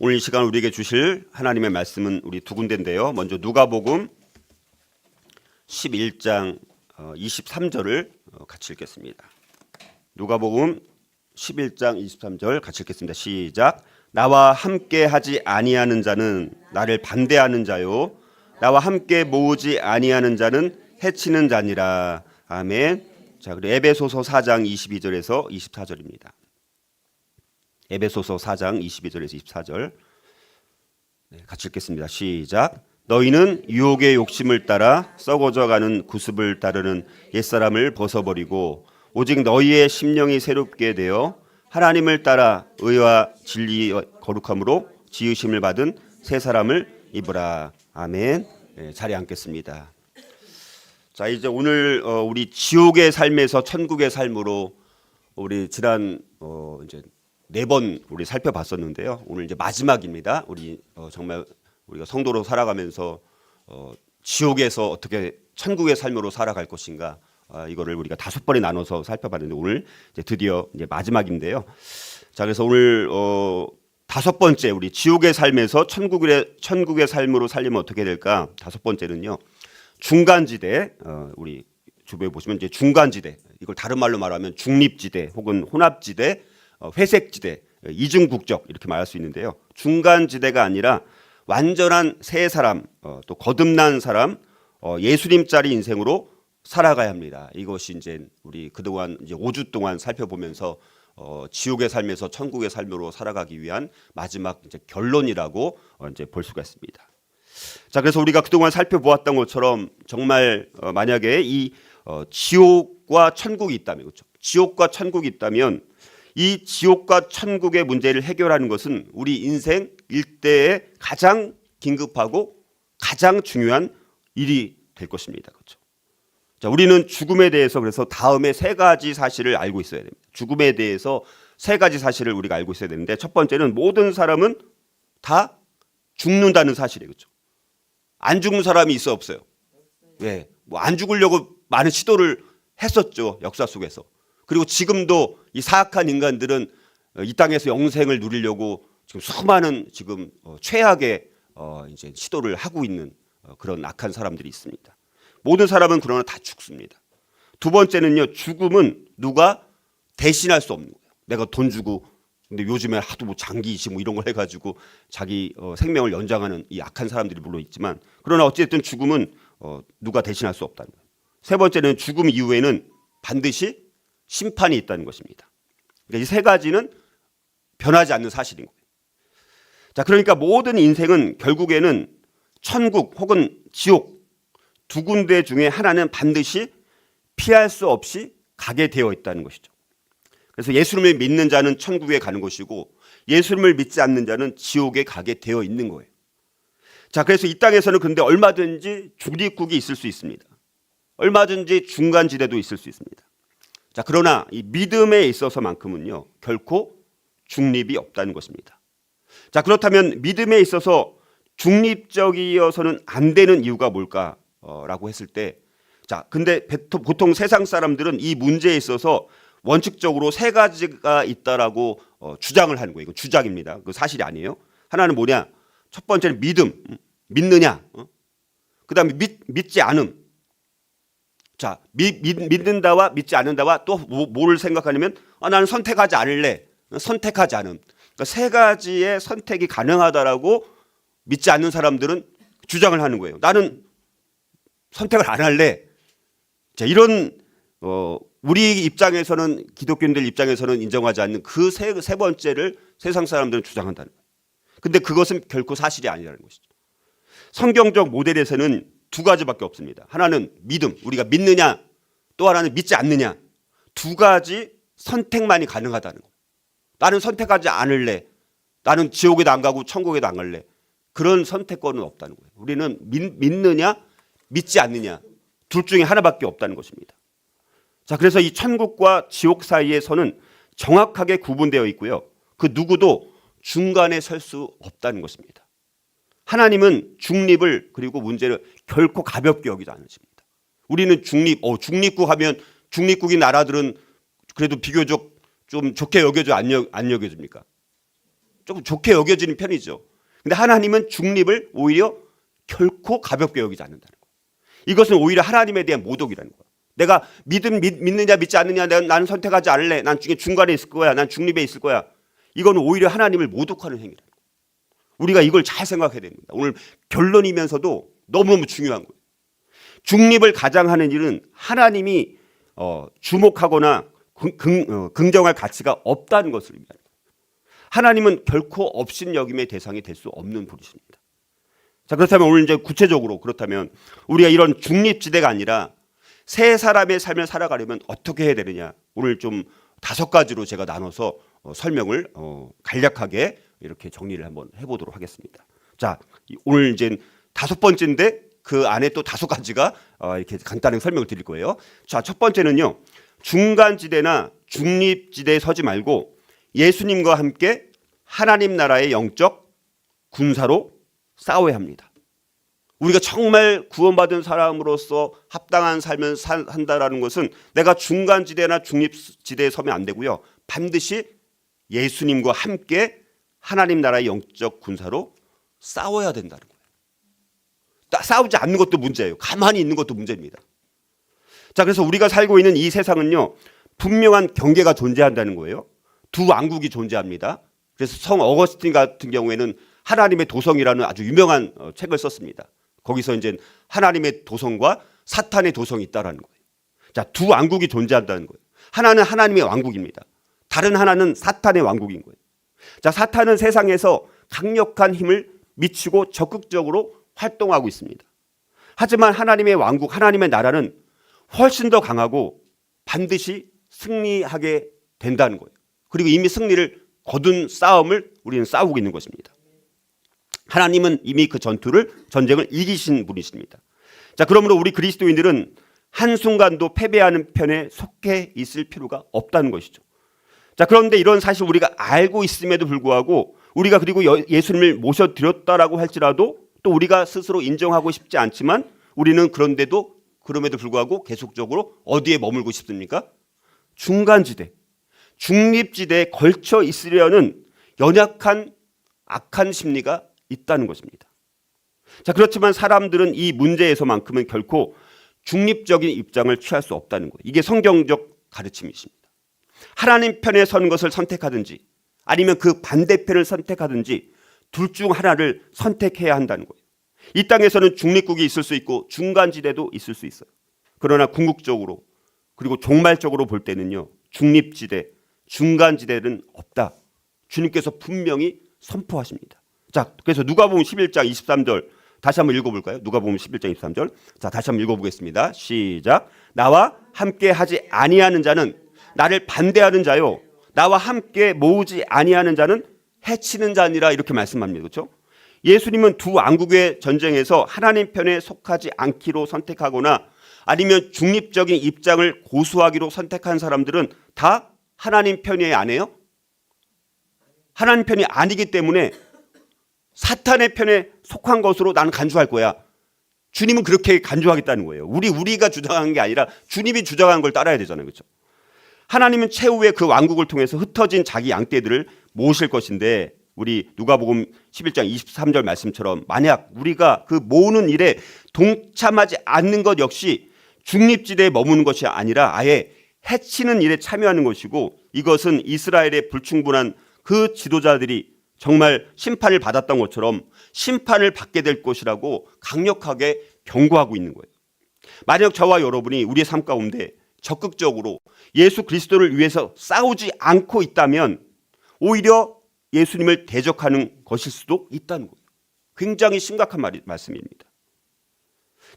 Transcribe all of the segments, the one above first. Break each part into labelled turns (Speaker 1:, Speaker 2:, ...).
Speaker 1: 오늘 이 시간 우리에게 주실 하나님의 말씀은 우리 두 군데인데요. 먼저 누가복음 11장 23절을 같이 읽겠습니다. 누가복음 11장 23절 같이 읽겠습니다. 시작. 나와 함께 하지 아니하는 자는 나를 반대하는 자요, 나와 함께 모으지 아니하는 자는 해치는 자니라. 아멘. 자, 그리고 에베소서 4장 22절에서 24절입니다. 에베소서 4장 22절에서 24절 같이 읽겠습니다. 시작. 너희는 유혹의 욕심을 따라 썩어져가는 구습을 따르는 옛사람을 벗어버리고 오직 너희의 심령이 새롭게 되어 하나님을 따라 의와 진리와 거룩함으로 지으심을 받은 새 사람을 입으라. 아멘. 네, 자리에 앉겠습니다. 자, 이제 오늘 우리 지옥의 삶에서 천국의 삶으로 우리 지난 이제 4번 우리 살펴봤었는데요. 오늘 이제 마지막입니다. 우리 정말 우리가 성도로 살아가면서 지옥에서 어떻게 천국의 삶으로 살아갈 것인가, 이거를 우리가 5번에 나눠서 살펴봤는데 오늘 이제 드디어 이제 마지막인데요. 자, 그래서 오늘 5번째 우리 지옥의 삶에서 천국의 삶으로 살려면 어떻게 될까? 5번째는요. 중간지대, 우리 주변에 보시면 이제 중간지대, 이걸 다른 말로 말하면 중립지대 혹은 혼합지대, 회색지대, 이중국적 이렇게 말할 수 있는데요. 중간지대가 아니라 완전한 새 사람, 또 거듭난 사람, 예수님짜리 인생으로 살아가야 합니다. 이것이 이제 우리 그동안 이제 5주 동안 살펴보면서 지옥의 삶에서 천국의 삶으로 살아가기 위한 마지막 이제 결론이라고 이제 볼 수가 있습니다. 자, 그래서 우리가 그동안 살펴보았던 것처럼 정말 만약에 이 지옥과 천국이 있다면, 그렇죠? 지옥과 천국이 있다면 이 지옥과 천국의 문제를 해결하는 것은 우리 인생 일대에 가장 긴급하고 가장 중요한 일이 될 것입니다. 그렇죠? 자, 우리는 죽음에 대해서 그래서 다음에 3가지 사실을 알고 있어야 됩니다. 죽음에 대해서 3가지 사실을 우리가 알고 있어야 되는데, 첫 번째는 모든 사람은 다 죽는다는 사실이에요. 그렇죠? 안 죽는 사람이 있어 없어요? 예, 뭐 안 죽으려고 많은 시도를 했었죠, 역사 속에서. 그리고 지금도 이 사악한 인간들은 이 땅에서 영생을 누리려고 지금 수많은 지금 최악의 이제 시도를 하고 있는 그런 악한 사람들이 있습니다. 모든 사람은 그러나 다 죽습니다. 두 번째는요, 죽음은 누가 대신할 수 없는 거예요. 내가 돈 주고, 근데 요즘에 하도 뭐 장기 이식 뭐 이런 걸 해가지고 자기 생명을 연장하는 이 악한 사람들이 물론 있지만, 그러나 어쨌든 죽음은 누가 대신할 수 없다는 거예요. 세 번째는 죽음 이후에는 반드시 심판이 있다는 것입니다. 그러니까 이 3가지는 변하지 않는 사실인 거예요. 자, 그러니까 모든 인생은 결국에는 천국 혹은 지옥 두 군데 중에 하나는 반드시 피할 수 없이 가게 되어 있다는 것이죠. 그래서 예수님을 믿는 자는 천국에 가는 것이고 예수님을 믿지 않는 자는 지옥에 가게 되어 있는 거예요. 자, 그래서 이 땅에서는 그런데 얼마든지 중립국이 있을 수 있습니다. 얼마든지 중간지대도 있을 수 있습니다. 자, 그러나 이 믿음에 있어서만큼은요, 결코 중립이 없다는 것입니다. 자, 그렇다면 믿음에 있어서 중립적이어서는 안 되는 이유가 뭘까라고 했을 때, 자, 근데 보통 세상 사람들은 이 문제에 있어서 원칙적으로 3가지가 있다라고 주장을 하는 거예요. 이건 주장입니다. 그 사실이 아니에요. 하나는 뭐냐? 첫 번째는 믿음, 믿느냐. 그다음에 믿지 않음. 자, 믿는다와 믿지 않는다와 또 뭐를 생각하냐면, 나는 선택하지 않을래. 선택하지 않음. 그러니까 3가지의 선택이 가능하다라고 믿지 않는 사람들은 주장을 하는 거예요. 나는 선택을 안 할래. 자, 이런 우리 입장에서는, 기독교인들 입장에서는 인정하지 않는 그 세 번째를 세상 사람들은 주장한다는 거예요. 근데 그것은 결코 사실이 아니라는 것이죠. 성경적 모델에서는 2가지밖에 없습니다. 하나는 믿음, 우리가 믿느냐, 또 하나는 믿지 않느냐. 2가지 선택만이 가능하다는 거예요. 나는 선택하지 않을래. 나는 지옥에도 안 가고 천국에도 안 갈래. 그런 선택권은 없다는 거예요. 우리는 믿느냐, 믿지 않느냐, 둘 중에 하나밖에 없다는 것입니다. 자, 그래서 이 천국과 지옥 사이의 선은 정확하게 구분되어 있고요. 그 누구도 중간에 설 수 없다는 것입니다. 하나님은 중립을, 그리고 문제를 결코 가볍게 여기지 않으십니다. 우리는 중립국 하면 중립국인 나라들은 그래도 비교적 좀 좋게 여겨져 안 여겨집니까? 조금 좋게 여겨지는 편이죠. 근데 하나님은 중립을 오히려 결코 가볍게 여기지 않는다는 거예요. 이것은 오히려 하나님에 대한 모독이라는 거예요. 내가 믿느냐 믿지 않느냐 나는 선택하지 않을래. 난 중간에 있을 거야. 난 중립에 있을 거야. 이거는 오히려 하나님을 모독하는 행위라는 거예요. 우리가 이걸 잘 생각해야 됩니다. 오늘 결론이면서도 너무너무 중요한 거예요. 중립을 가장하는 일은 하나님이 주목하거나 긍정할 가치가 없다는 것을 의미합니다. 하나님은 결코 없인 여김의 대상이 될 수 없는 분이십니다. 자, 그렇다면 오늘 이제 구체적으로 그렇다면 우리가 이런 중립지대가 아니라 새 사람의 삶을 살아가려면 어떻게 해야 되느냐? 오늘 좀 5가지로 제가 나눠서 설명을 간략하게 이렇게 정리를 한번 해보도록 하겠습니다. 자, 오늘 이제 5번째인데 그 안에 또 5가지가 이렇게 간단하게 설명을 드릴 거예요. 자, 첫 번째는요. 중간지대나 중립지대에 서지 말고 예수님과 함께 하나님 나라의 영적 군사로 싸워야 합니다. 우리가 정말 구원받은 사람으로서 합당한 삶을 산다라는 것은 내가 중간지대나 중립지대에 서면 안 되고요. 반드시 예수님과 함께 하나님 나라의 영적 군사로 싸워야 된다는 거예요. 싸우지 않는 것도 문제예요. 가만히 있는 것도 문제입니다. 자, 그래서 우리가 살고 있는 이 세상은요. 분명한 경계가 존재한다는 거예요. 두 왕국이 존재합니다. 그래서 성 어거스틴 같은 경우에는 하나님의 도성이라는 아주 유명한 책을 썼습니다. 거기서 이제 하나님의 도성과 사탄의 도성이 있다라는 거예요. 자, 두 왕국이 존재한다는 거예요. 하나는 하나님의 왕국입니다. 다른 하나는 사탄의 왕국인 거예요. 자, 사탄은 세상에서 강력한 힘을 미치고 적극적으로 활동하고 있습니다. 하지만 하나님의 왕국, 하나님의 나라는 훨씬 더 강하고 반드시 승리하게 된다는 거예요. 그리고 이미 승리를 거둔 싸움을 우리는 싸우고 있는 것입니다. 하나님은 이미 그 전쟁을 이기신 분이십니다. 자, 그러므로 우리 그리스도인들은 한순간도 패배하는 편에 속해 있을 필요가 없다는 것이죠. 자, 그런데 이런 사실 우리가 알고 있음에도 불구하고 우리가 그리고 예수님을 모셔드렸다라고 할지라도 또 우리가 스스로 인정하고 싶지 않지만 우리는 그럼에도 불구하고 계속적으로 어디에 머물고 싶습니까? 중간지대, 중립지대에 걸쳐 있으려는 연약한 악한 심리가 있다는 것입니다. 자, 그렇지만 사람들은 이 문제에서만큼은 결코 중립적인 입장을 취할 수 없다는 거예요. 이게 성경적 가르침이십니다. 하나님 편에 서는 것을 선택하든지 아니면 그 반대편을 선택하든지 둘 중 하나를 선택해야 한다는 거예요. 이 땅에서는 중립국이 있을 수 있고 중간지대도 있을 수 있어요. 그러나 궁극적으로 그리고 종말적으로 볼 때는요. 중립지대, 중간지대는 없다. 주님께서 분명히 선포하십니다. 자, 그래서 누가복음 11장 23절 다시 한번 읽어볼까요? 누가복음 11장 23절. 자, 다시 한번 읽어보겠습니다. 시작. 나와 함께 하지 아니하는 자는 나를 반대하는 자요. 나와 함께 모으지 아니하는 자는 해치는 자니라 이렇게 말씀합니다. 그렇죠? 예수님은 두 왕국의 전쟁에서 하나님 편에 속하지 않기로 선택하거나 아니면 중립적인 입장을 고수하기로 선택한 사람들은 다 하나님 편이 아니에요? 하나님 편이 아니기 때문에 사탄의 편에 속한 것으로 나는 간주할 거야. 주님은 그렇게 간주하겠다는 거예요. 우리가 주장한 게 아니라 주님이 주장한 걸 따라야 되잖아요. 그렇죠? 하나님은 최후의 그 왕국을 통해서 흩어진 자기 양떼들을 모으실 것인데 우리 누가복음 11장 23절 말씀처럼 만약 우리가 그 모으는 일에 동참하지 않는 것 역시 중립지대에 머무는 것이 아니라 아예 해치는 일에 참여하는 것이고 이것은 이스라엘의 불충분한 그 지도자들이 정말 심판을 받았던 것처럼 심판을 받게 될 것이라고 강력하게 경고하고 있는 거예요. 만약 저와 여러분이 우리의 삶 가운데 적극적으로 예수 그리스도를 위해서 싸우지 않고 있다면 오히려 예수님을 대적하는 것일 수도 있다는 거예요. 굉장히 심각한 말씀입니다.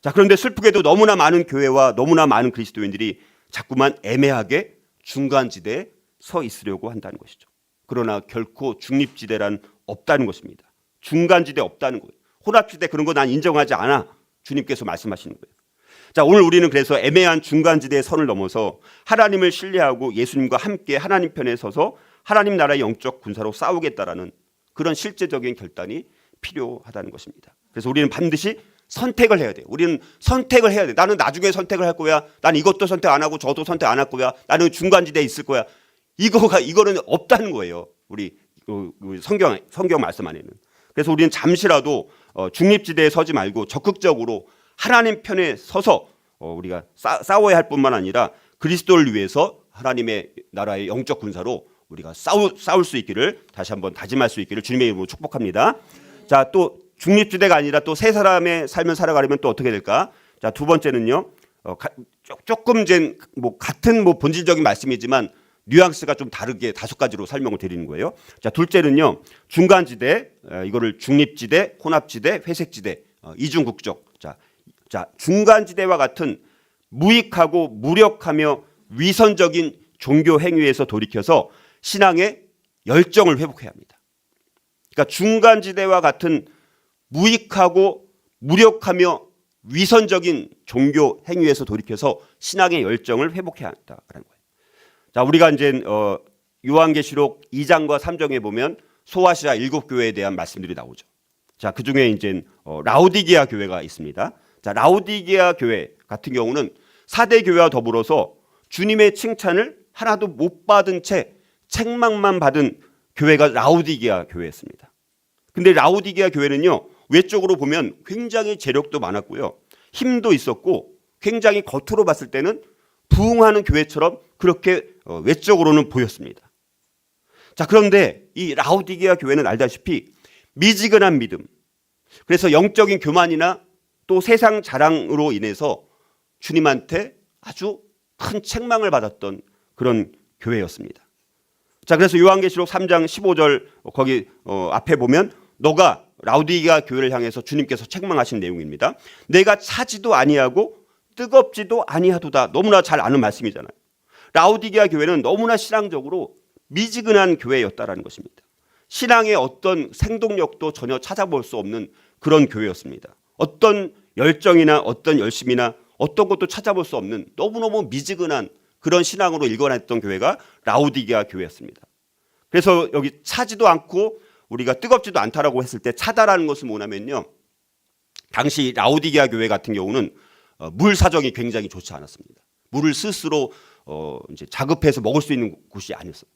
Speaker 1: 자, 그런데 슬프게도 너무나 많은 교회와 너무나 많은 그리스도인들이 자꾸만 애매하게 중간지대에 서 있으려고 한다는 것이죠. 그러나 결코 중립지대란 없다는 것입니다. 중간지대 없다는 거예요. 혼합지대 그런 거 난 인정하지 않아. 주님께서 말씀하시는 거예요. 자, 오늘 우리는 그래서 애매한 중간지대의 선을 넘어서 하나님을 신뢰하고 예수님과 함께 하나님 편에 서서 하나님 나라의 영적 군사로 싸우겠다라는 그런 실제적인 결단이 필요하다는 것입니다. 그래서 우리는 반드시 선택을 해야 돼요. 우리는 선택을 해야 돼. 나는 나중에 선택을 할 거야. 나는 이것도 선택 안 하고 저도 선택 안 할 거야. 나는 중간지대에 있을 거야. 이거는 없다는 거예요. 우리 성경 말씀 안에는. 그래서 우리는 잠시라도 중립지대에 서지 말고 적극적으로 하나님 편에 서서 우리가 싸워야 할 뿐만 아니라 그리스도를 위해서 하나님의 나라의 영적 군사로 우리가 싸울 수 있기를 다시 한번 다짐할 수 있기를 주님의 이름으로 축복합니다. 자, 또 중립지대가 아니라 또 세 사람의 삶을 살아가려면 또 어떻게 될까? 자, 두 번째는요. 조금 이제 뭐 같은 뭐 본질적인 말씀이지만 뉘앙스가 좀 다르게 5가지로 설명을 드리는 거예요. 자, 둘째는요. 중간지대, 이거를 중립지대, 혼합지대, 회색지대, 이중국적. 자, 중간지대와 같은 무익하고 무력하며 위선적인 종교 행위에서 돌이켜서 신앙의 열정을 회복해야 합니다. 그러니까 중간지대와 같은 무익하고 무력하며 위선적인 종교 행위에서 돌이켜서 신앙의 열정을 회복해야 한다는 거예요. 자, 우리가 이제 요한계시록 2장과 3장에 보면 소아시아 7교회에 대한 말씀들이 나오죠. 자, 그 중에 이제 라오디게아 교회가 있습니다. 자, 라오디게아 교회 같은 경우는 4대 교회와 더불어서 주님의 칭찬을 하나도 못 받은 채 책망만 받은 교회가 라오디게아 교회였습니다. 근데 라오디게아 교회는요, 외적으로 보면 굉장히 재력도 많았고요, 힘도 있었고 굉장히 겉으로 봤을 때는 부흥하는 교회처럼 그렇게 외적으로는 보였습니다. 자, 그런데 이 라오디게아 교회는 알다시피 미지근한 믿음, 그래서 영적인 교만이나 또 세상 자랑으로 인해서 주님한테 아주 큰 책망을 받았던 그런 교회였습니다. 자, 그래서 요한계시록 3장 15절 거기 앞에 보면 너가 라오디게아 교회를 향해서 주님께서 책망하신 내용입니다. 내가 차지도 아니하고 뜨겁지도 아니하도다. 너무나 잘 아는 말씀이잖아요. 라오디게아 교회는 너무나 신앙적으로 미지근한 교회였다라는 것입니다. 신앙의 어떤 생동력도 전혀 찾아볼 수 없는 그런 교회였습니다. 어떤 열정이나 어떤 열심이나 어떤 것도 찾아볼 수 없는 너무너무 미지근한 그런 신앙으로 일관했던 교회가 라오디게아 교회였습니다. 그래서 여기 차지도 않고 우리가 뜨겁지도 않다라고 했을 때 차다라는 것은 뭐냐면요, 당시 라오디게아 교회 같은 경우는 물 사정이 굉장히 좋지 않았습니다. 물을 스스로 이제 자급해서 먹을 수 있는 곳이 아니었어요.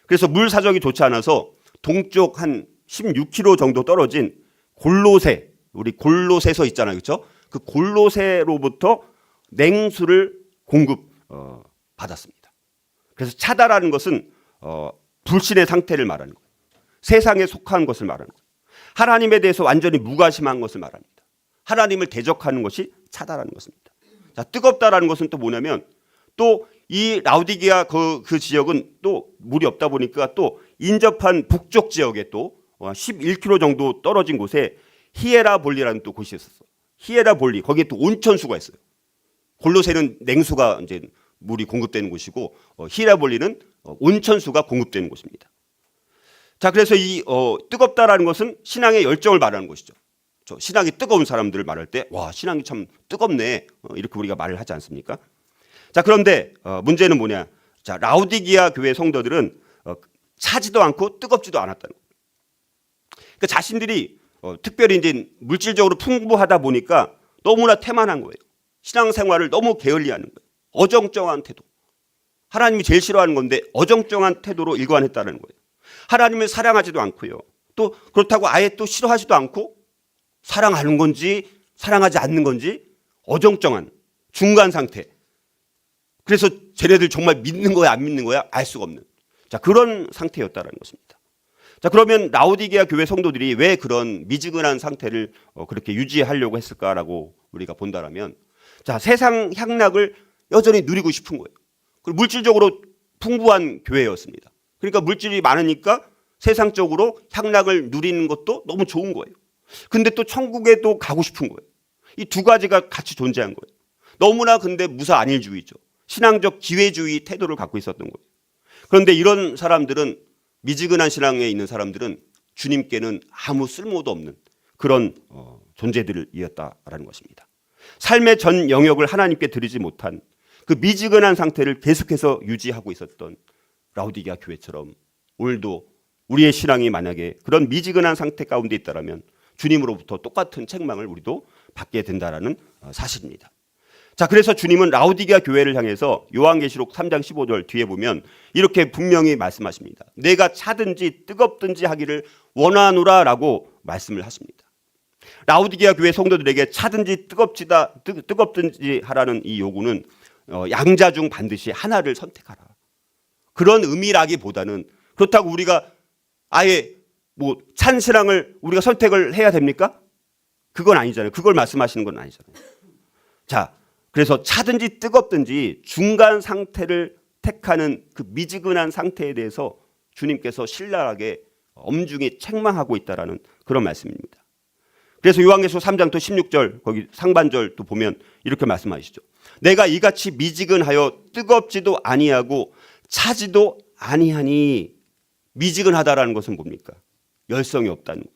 Speaker 1: 그래서 물 사정이 좋지 않아서 동쪽 한 16km 정도 떨어진 골로새, 우리 골로새서 있잖아요, 그렇죠? 그 골로새로부터 냉수를 공급 받았습니다. 그래서 차다라는 것은 불신의 상태를 말하는 거예요. 세상에 속한 것을 말하는 거예요. 하나님에 대해서 완전히 무관심한 것을 말합니다. 하나님을 대적하는 것이 차다라는 것입니다. 자, 뜨겁다라는 것은 또 뭐냐면 또 이 라오디게아 그 지역은 또 물이 없다 보니까 또 인접한 북쪽 지역에 또 11km 정도 떨어진 곳에 히에라볼리라는 또 곳이 있었어. 히에라볼리, 거기에 또 온천수가 있어요. 골로새는 냉수가 이제 물이 공급되는 곳이고 히에라볼리는 온천수가 공급되는 곳입니다. 자, 그래서 이 뜨겁다라는 것은 신앙의 열정을 말하는 것이죠. 신앙이 뜨거운 사람들을 말할 때 와, 신앙이 참 뜨겁네, 이렇게 우리가 말을 하지 않습니까? 자, 그런데 문제는 뭐냐? 자, 라오디게아 교회 성도들은 차지도 않고 뜨겁지도 않았다는 거예요. 그러니까 자신들이 특별히 이제 물질적으로 풍부하다 보니까 너무나 태만한 거예요. 신앙생활을 너무 게을리하는 거예요. 어정쩡한 태도. 하나님이 제일 싫어하는 건데 어정쩡한 태도로 일관했다는 거예요. 하나님을 사랑하지도 않고요. 또 그렇다고 아예 또 싫어하지도 않고 사랑하는 건지 사랑하지 않는 건지 어정쩡한 중간 상태. 그래서 쟤네들 정말 믿는 거야 안 믿는 거야 알 수가 없는, 자, 그런 상태였다는 것입니다. 자, 그러면 라오디게아 교회 성도들이 왜 그런 미지근한 상태를 그렇게 유지하려고 했을까라고 우리가 본다라면, 자, 세상 향락을 여전히 누리고 싶은 거예요. 그리고 물질적으로 풍부한 교회였습니다. 그러니까 물질이 많으니까 세상적으로 향락을 누리는 것도 너무 좋은 거예요. 근데 또 천국에도 가고 싶은 거예요. 이 두 가지가 같이 존재한 거예요. 너무나 근데 무사안일주의죠. 신앙적 기회주의 태도를 갖고 있었던 거예요. 그런데 이런 사람들은, 미지근한 신앙에 있는 사람들은 주님께는 아무 쓸모도 없는 그런 존재들이었다라는 것입니다. 삶의 전 영역을 하나님께 드리지 못한 그 미지근한 상태를 계속해서 유지하고 있었던 라오디게아 교회처럼 오늘도 우리의 신앙이 만약에 그런 미지근한 상태 가운데 있다라면 주님으로부터 똑같은 책망을 우리도 받게 된다라는 사실입니다. 자, 그래서 주님은 라오디게아 교회를 향해서 요한계시록 3장 15절 뒤에 보면 이렇게 분명히 말씀하십니다. 내가 차든지 뜨겁든지 하기를 원하노라라고 말씀을 하십니다. 라오디게아 교회 성도들에게 차든지 뜨겁든지 하라는 이 요구는 양자 중 반드시 하나를 선택하라. 그런 의미라기보다는 그렇다고 우리가 아예 뭐 찬 신앙을 우리가 선택을 해야 됩니까? 그건 아니잖아요. 그걸 말씀하시는 건 아니잖아요. 자, 그래서 차든지 뜨겁든지 중간 상태를 택하는 그 미지근한 상태에 대해서 주님께서 신랄하게 엄중히 책망하고 있다라는 그런 말씀입니다. 그래서 요한계시록 3장 또 16절 거기 상반절 또 보면 이렇게 말씀하시죠. 내가 이같이 미지근하여 뜨겁지도 아니하고 차지도 아니하니, 미지근하다라는 것은 뭡니까? 열성이 없다는 거예요.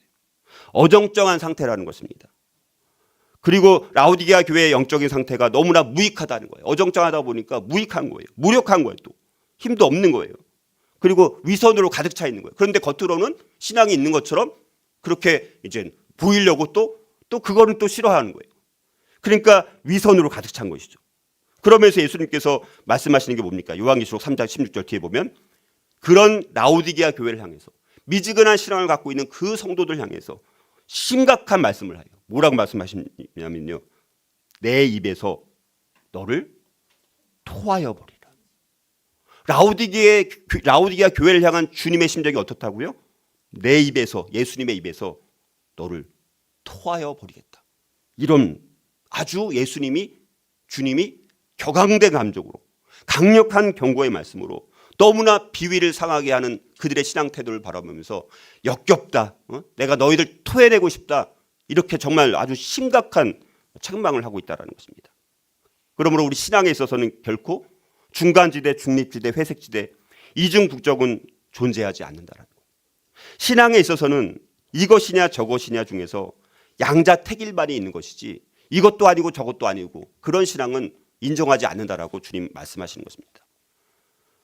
Speaker 1: 어정쩡한 상태라는 것입니다. 그리고 라오디게아 교회의 영적인 상태가 너무나 무익하다는 거예요. 어정쩡하다 보니까 무익한 거예요. 무력한 거예요. 또 힘도 없는 거예요. 그리고 위선으로 가득 차 있는 거예요. 그런데 겉으로는 신앙이 있는 것처럼 그렇게 이제 보이려고 또 그거는 또 싫어하는 거예요. 그러니까 위선으로 가득 찬 것이죠. 그러면서 예수님께서 말씀하시는 게 뭡니까? 요한계시록 3장 16절 뒤에 보면 그런 라오디게아 교회를 향해서 미지근한 신앙을 갖고 있는 그 성도들 향해서 심각한 말씀을 해요. 뭐라고 말씀하시냐면요. 내 입에서 너를 토하여 버리라. 라오디게아 교회를 향한 주님의 심정이 어떻다고요? 내 입에서, 예수님의 입에서 너를 토하여 버리겠다. 이런 아주 주님이 격앙된 감정으로 강력한 경고의 말씀으로 너무나 비위를 상하게 하는 그들의 신앙 태도를 바라보면서 역겹다. 내가 너희들 토해내고 싶다. 이렇게 정말 아주 심각한 책망을 하고 있다는 것입니다. 그러므로 우리 신앙에 있어서는 결코 중간지대, 중립지대, 회색지대, 이중국적은 존재하지 않는다라는 것. 신앙에 있어서는 이것이냐 저것이냐 중에서 양자택일반이 있는 것이지 이것도 아니고 저것도 아니고 그런 신앙은 인정하지 않는다라고 주님 말씀하시는 것입니다.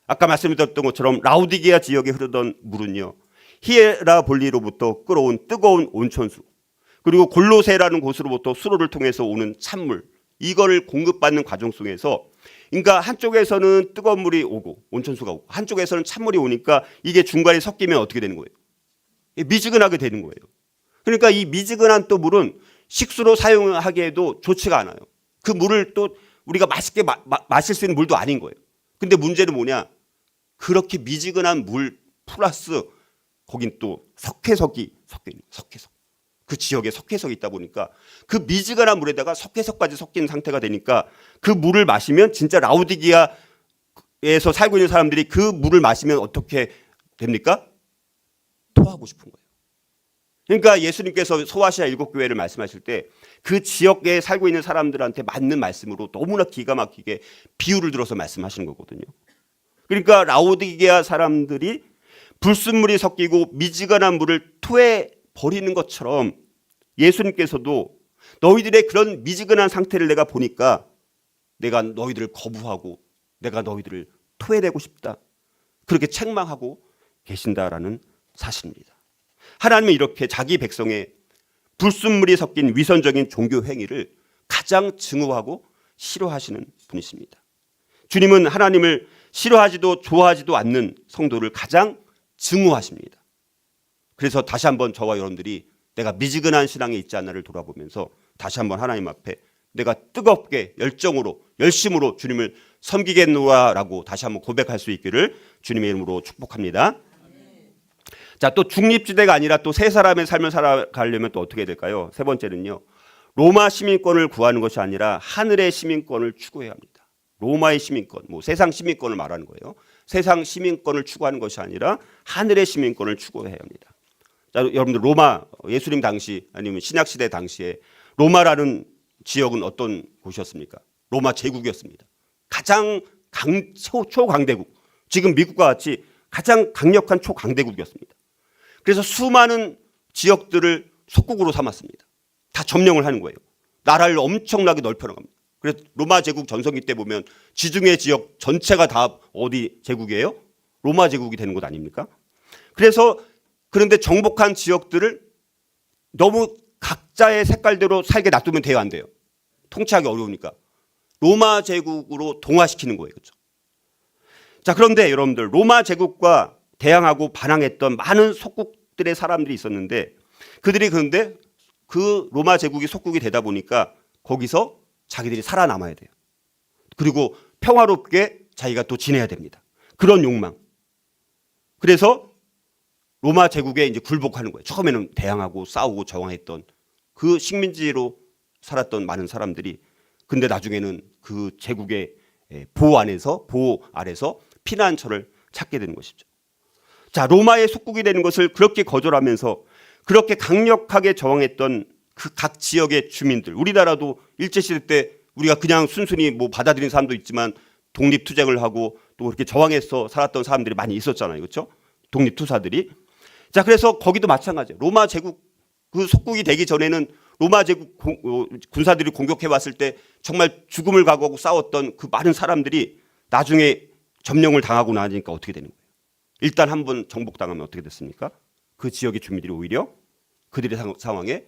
Speaker 1: 아까 말씀드렸던 것처럼 라오디게아 지역에 흐르던 물은요, 히에라볼리로부터 끌어온 뜨거운 온천수, 그리고 골로새라는 곳으로부터 수로를 통해서 오는 찬물, 이거를 공급받는 과정 속에서 그러니까 한쪽에서는 뜨거운 물이 오고 온천수가 오고 한쪽에서는 찬물이 오니까 이게 중간에 섞이면 어떻게 되는 거예요? 미지근하게 되는 거예요. 그러니까 이 미지근한 또 물은 식수로 사용하기에도 좋지가 않아요. 그 물을 또 우리가 맛있게 마실 수 있는 물도 아닌 거예요. 근데 문제는 뭐냐? 그렇게 미지근한 물 플러스 거긴 또 석회석이 섞여 있는 석회석. 그 지역에 석회석이 있다 보니까 그 미지근한 물에다가 석회석까지 섞인 상태가 되니까 그 물을 마시면 진짜 라오디게아에서 살고 있는 사람들이 그 물을 마시면 어떻게 됩니까? 토하고 싶은 거예요. 그러니까 예수님께서 소아시아 7교회를 말씀하실 때 그 지역에 살고 있는 사람들한테 맞는 말씀으로 너무나 기가 막히게 비유를 들어서 말씀하시는 거거든요. 그러니까 라오디게아 사람들이 불순물이 섞이고 미지근한 물을 토해 버리는 것처럼 예수님께서도 너희들의 그런 미지근한 상태를 내가 보니까 내가 너희들을 거부하고 내가 너희들을 토해내고 싶다. 그렇게 책망하고 계신다라는 사실입니다. 하나님은 이렇게 자기 백성의 불순물이 섞인 위선적인 종교 행위를 가장 증오하고 싫어하시는 분이십니다. 주님은 하나님을 싫어하지도 좋아하지도 않는 성도를 가장 증오하십니다. 그래서 다시 한번 저와 여러분들이 내가 미지근한 신앙에 있지 않나를 돌아보면서 다시 한번 하나님 앞에 내가 뜨겁게 열정으로 열심으로 주님을 섬기겠노라라고 다시 한번 고백할 수 있기를 주님의 이름으로 축복합니다. 자, 또 중립지대가 아니라 또 세 사람의 삶을 살아가려면 또 어떻게 될까요? 세 번째는요, 로마 시민권을 구하는 것이 아니라 하늘의 시민권을 추구해야 합니다. 로마의 시민권, 뭐 세상 시민권을 말하는 거예요. 세상 시민권을 추구하는 것이 아니라 하늘의 시민권을 추구해야 합니다. 자, 여러분들 로마 예수님 당시 아니면 신약 시대 당시에 로마라는 지역은 어떤 곳이었습니까? 로마 제국이었습니다. 가장 초강대국, 지금 미국과 같이 가장 강력한 초강대국이었습니다. 그래서 수많은 지역들을 속국으로 삼았습니다. 다 점령을 하는 거예요. 나라를 엄청나게 넓혀나갑니다. 그래서 로마 제국 전성기 때 보면 지중해 지역 전체가 다 어디 제국이에요? 로마 제국이 되는 것 아닙니까? 그래서 그런데 정복한 지역들을 너무 각자의 색깔대로 살게 놔두면 돼요, 안 돼요? 통치하기 어려우니까. 로마 제국으로 동화시키는 거예요. 그렇죠? 자, 그런데 여러분들 로마 제국과 대항하고 반항했던 많은 속국들의 사람들이 있었는데 그들이 그런데 그 로마 제국이 속국이 되다 보니까 거기서 자기들이 살아남아야 돼요. 그리고 평화롭게 자기가 또 지내야 됩니다. 그런 욕망. 그래서 로마 제국에 이제 굴복하는 거예요. 처음에는 대항하고 싸우고 저항했던 그 식민지로 살았던 많은 사람들이 근데 나중에는 그 제국의 보호 아래서 피난처를 찾게 되는 것이죠. 자, 로마의 속국이 되는 것을 그렇게 거절하면서 그렇게 강력하게 저항했던 그 각 지역의 주민들, 우리나라도 일제시대 때 우리가 그냥 순순히 뭐 받아들인 사람도 있지만 독립투쟁을 하고 또 그렇게 저항해서 살았던 사람들이 많이 있었잖아요. 그렇죠? 독립투사들이. 자, 그래서 거기도 마찬가지예요. 로마 제국 그 속국이 되기 전에는 로마 제국 군사들이 공격해 왔을 때 정말 죽음을 각오하고 싸웠던 그 많은 사람들이 나중에 점령을 당하고 나니까 어떻게 되는 거예요? 일단 한번 정복당하면 어떻게 됐습니까? 그 지역의 주민들이 오히려 그들의 상황에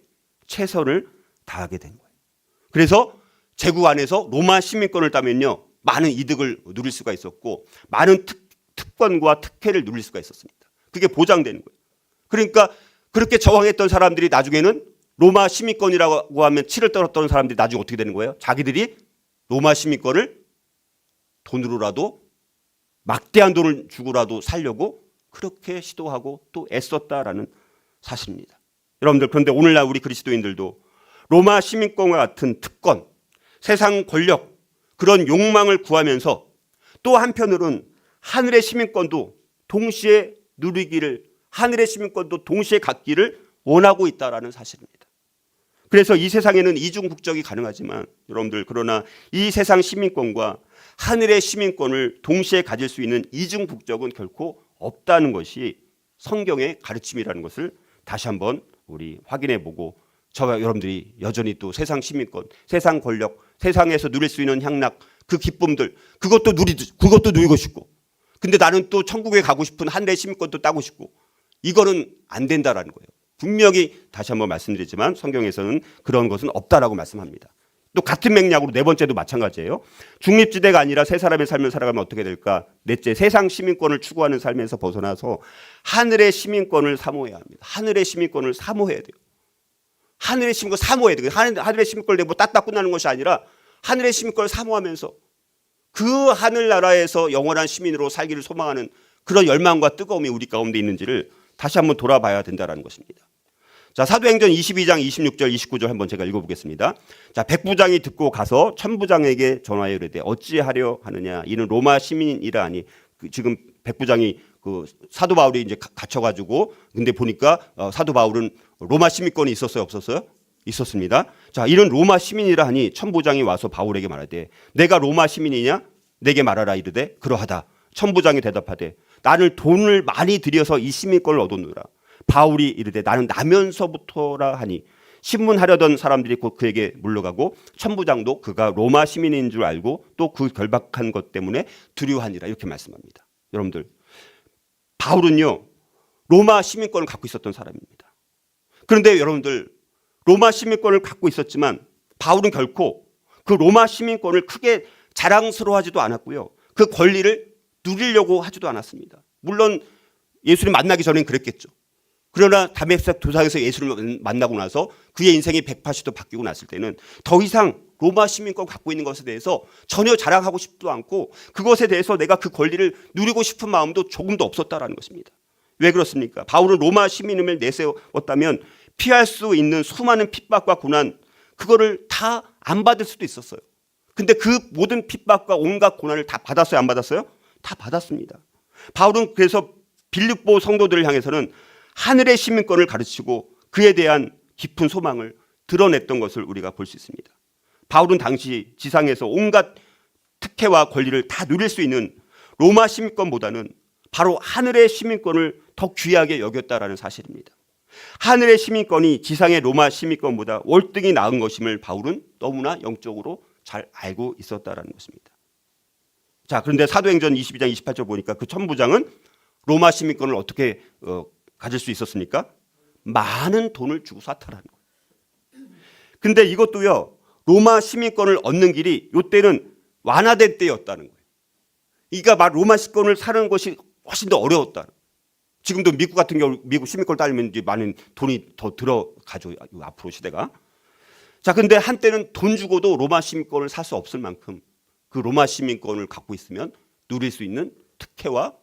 Speaker 1: 최선을 다하게 된 거예요. 그래서 제국 안에서 로마 시민권을 따면요 많은 이득을 누릴 수가 있었고 많은 특권과 특혜를 누릴 수가 있었습니다. 그게 보장되는 거예요. 그러니까 그렇게 저항했던 사람들이 나중에는 로마 시민권이라고 하면 치를 떨었던 사람들이 나중에 어떻게 되는 거예요? 자기들이 로마 시민권을 돈으로라도 막대한 돈을 주고라도 살려고 그렇게 시도하고 또 애썼다라는 사실입니다. 여러분들 그런데 오늘날 우리 그리스도인들도 로마 시민권과 같은 특권, 세상 권력 그런 욕망을 구하면서 또 한편으로는 하늘의 시민권도 동시에 누리기를 하늘의 시민권도 동시에 갖기를 원하고 있다라는 사실입니다. 그래서 이 세상에는 이중 국적이 가능하지만 여러분들 그러나 이 세상 시민권과 하늘의 시민권을 동시에 가질 수 있는 이중 국적은 결코 없다는 것이 성경의 가르침이라는 것을 다시 한번 우리 확인해 보고 저와 여러분들이 여전히 또 세상 시민권, 세상 권력, 세상에서 누릴 수 있는 향락, 그 기쁨들 그것도 누리고 싶고 근데 나는 또 천국에 가고 싶은 하늘의 시민권도 따고 싶고 이거는 안 된다라는 거예요. 분명히 다시 한번 말씀드리지만 성경에서는 그런 것은 없다라고 말씀합니다. 또 같은 맥락으로 네 번째도 마찬가지예요. 중립지대가 아니라 세 사람의 삶을 살아가면 어떻게 될까? 넷째, 세상 시민권을 추구하는 삶에서 벗어나서 하늘의 시민권을 사모해야 합니다. 하늘의 시민권을 사모해야 돼요. 하늘의 시민권을 사모해야 돼요. 하늘의 시민권을 뭐 따딱 끝나는 것이 아니라 하늘의 시민권을 사모하면서 그 하늘나라에서 영원한 시민으로 살기를 소망하는 그런 열망과 뜨거움이 우리 가운데 있는지를 다시 한번 돌아봐야 된다는 것입니다. 자, 사도행전 22장 26절 29절 한번 제가 읽어보겠습니다. 자, 백부장이 듣고 가서 천부장에게 전하여 이르되 어찌하려 하느냐 이는 로마 시민이라 하니 지금 백부장이 그 사도 바울이 이제 갇혀가지고 근데 보니까 사도 바울은 로마 시민권이 있었어요 없었어요? 있었습니다. 자, 이는 로마 시민이라 하니 천부장이 와서 바울에게 말하되 내가 로마 시민이냐 내게 말하라 이르되 그러하다. 천부장이 대답하되 나는 돈을 많이 들여서 이 시민권을 얻었노라. 바울이 이르되 나는 나면서부터라 하니 신문하려던 사람들이 곧 그에게 물러가고 천부장도 그가 로마 시민인 줄 알고 또 그 결박한 것 때문에 두려워하니라 이렇게 말씀합니다. 여러분들 바울은요 로마 시민권을 갖고 있었던 사람입니다. 그런데 여러분들 로마 시민권을 갖고 있었지만 바울은 결코 그 로마 시민권을 크게 자랑스러워하지도 않았고요. 그 권리를 누리려고 하지도 않았습니다. 물론 예수님 만나기 전엔 그랬겠죠. 그러나 다메섹 도상에서 예수를 만나고 나서 그의 인생이 180도 바뀌고 났을 때는 더 이상 로마 시민권 갖고 있는 것에 대해서 전혀 자랑하고 싶지도 않고 그것에 대해서 내가 그 권리를 누리고 싶은 마음도 조금도 없었다라는 것입니다. 왜 그렇습니까? 바울은 로마 시민임을 내세웠다면 피할 수 있는 수많은 핍박과 고난 그거를 다 안 받을 수도 있었어요. 근데 그 모든 핍박과 온갖 고난을 다 받았어요? 안 받았어요? 다 받았습니다. 바울은 그래서 빌립보 성도들을 향해서는 하늘의 시민권을 가르치고 그에 대한 깊은 소망을 드러냈던 것을 우리가 볼 수 있습니다. 바울은 당시 지상에서 온갖 특혜와 권리를 다 누릴 수 있는 로마 시민권보다는 바로 하늘의 시민권을 더 귀하게 여겼다라는 사실입니다. 하늘의 시민권이 지상의 로마 시민권보다 월등히 나은 것임을 바울은 너무나 영적으로 잘 알고 있었다라는 것입니다. 자, 그런데 사도행전 22장 28절 보니까 그 천부장은 로마 시민권을 어떻게 가질 수 있었습니까? 많은 돈을 주고 샀다라는 거예요. 근데 이것도요 로마 시민권을 얻는 길이 이때는 완화된 때였다는 거예요. 그러니까 막 로마 시민권을 사는 것이 훨씬 더 어려웠다. 지금도 미국 같은 경우 미국 시민권을 따려면 이제 많은 돈이 더 들어가죠. 앞으로 시대가. 자, 근데 한때는 돈 주고도 로마 시민권을 살 수 없을 만큼 그 로마 시민권을 갖고 있으면 누릴 수 있는 특혜와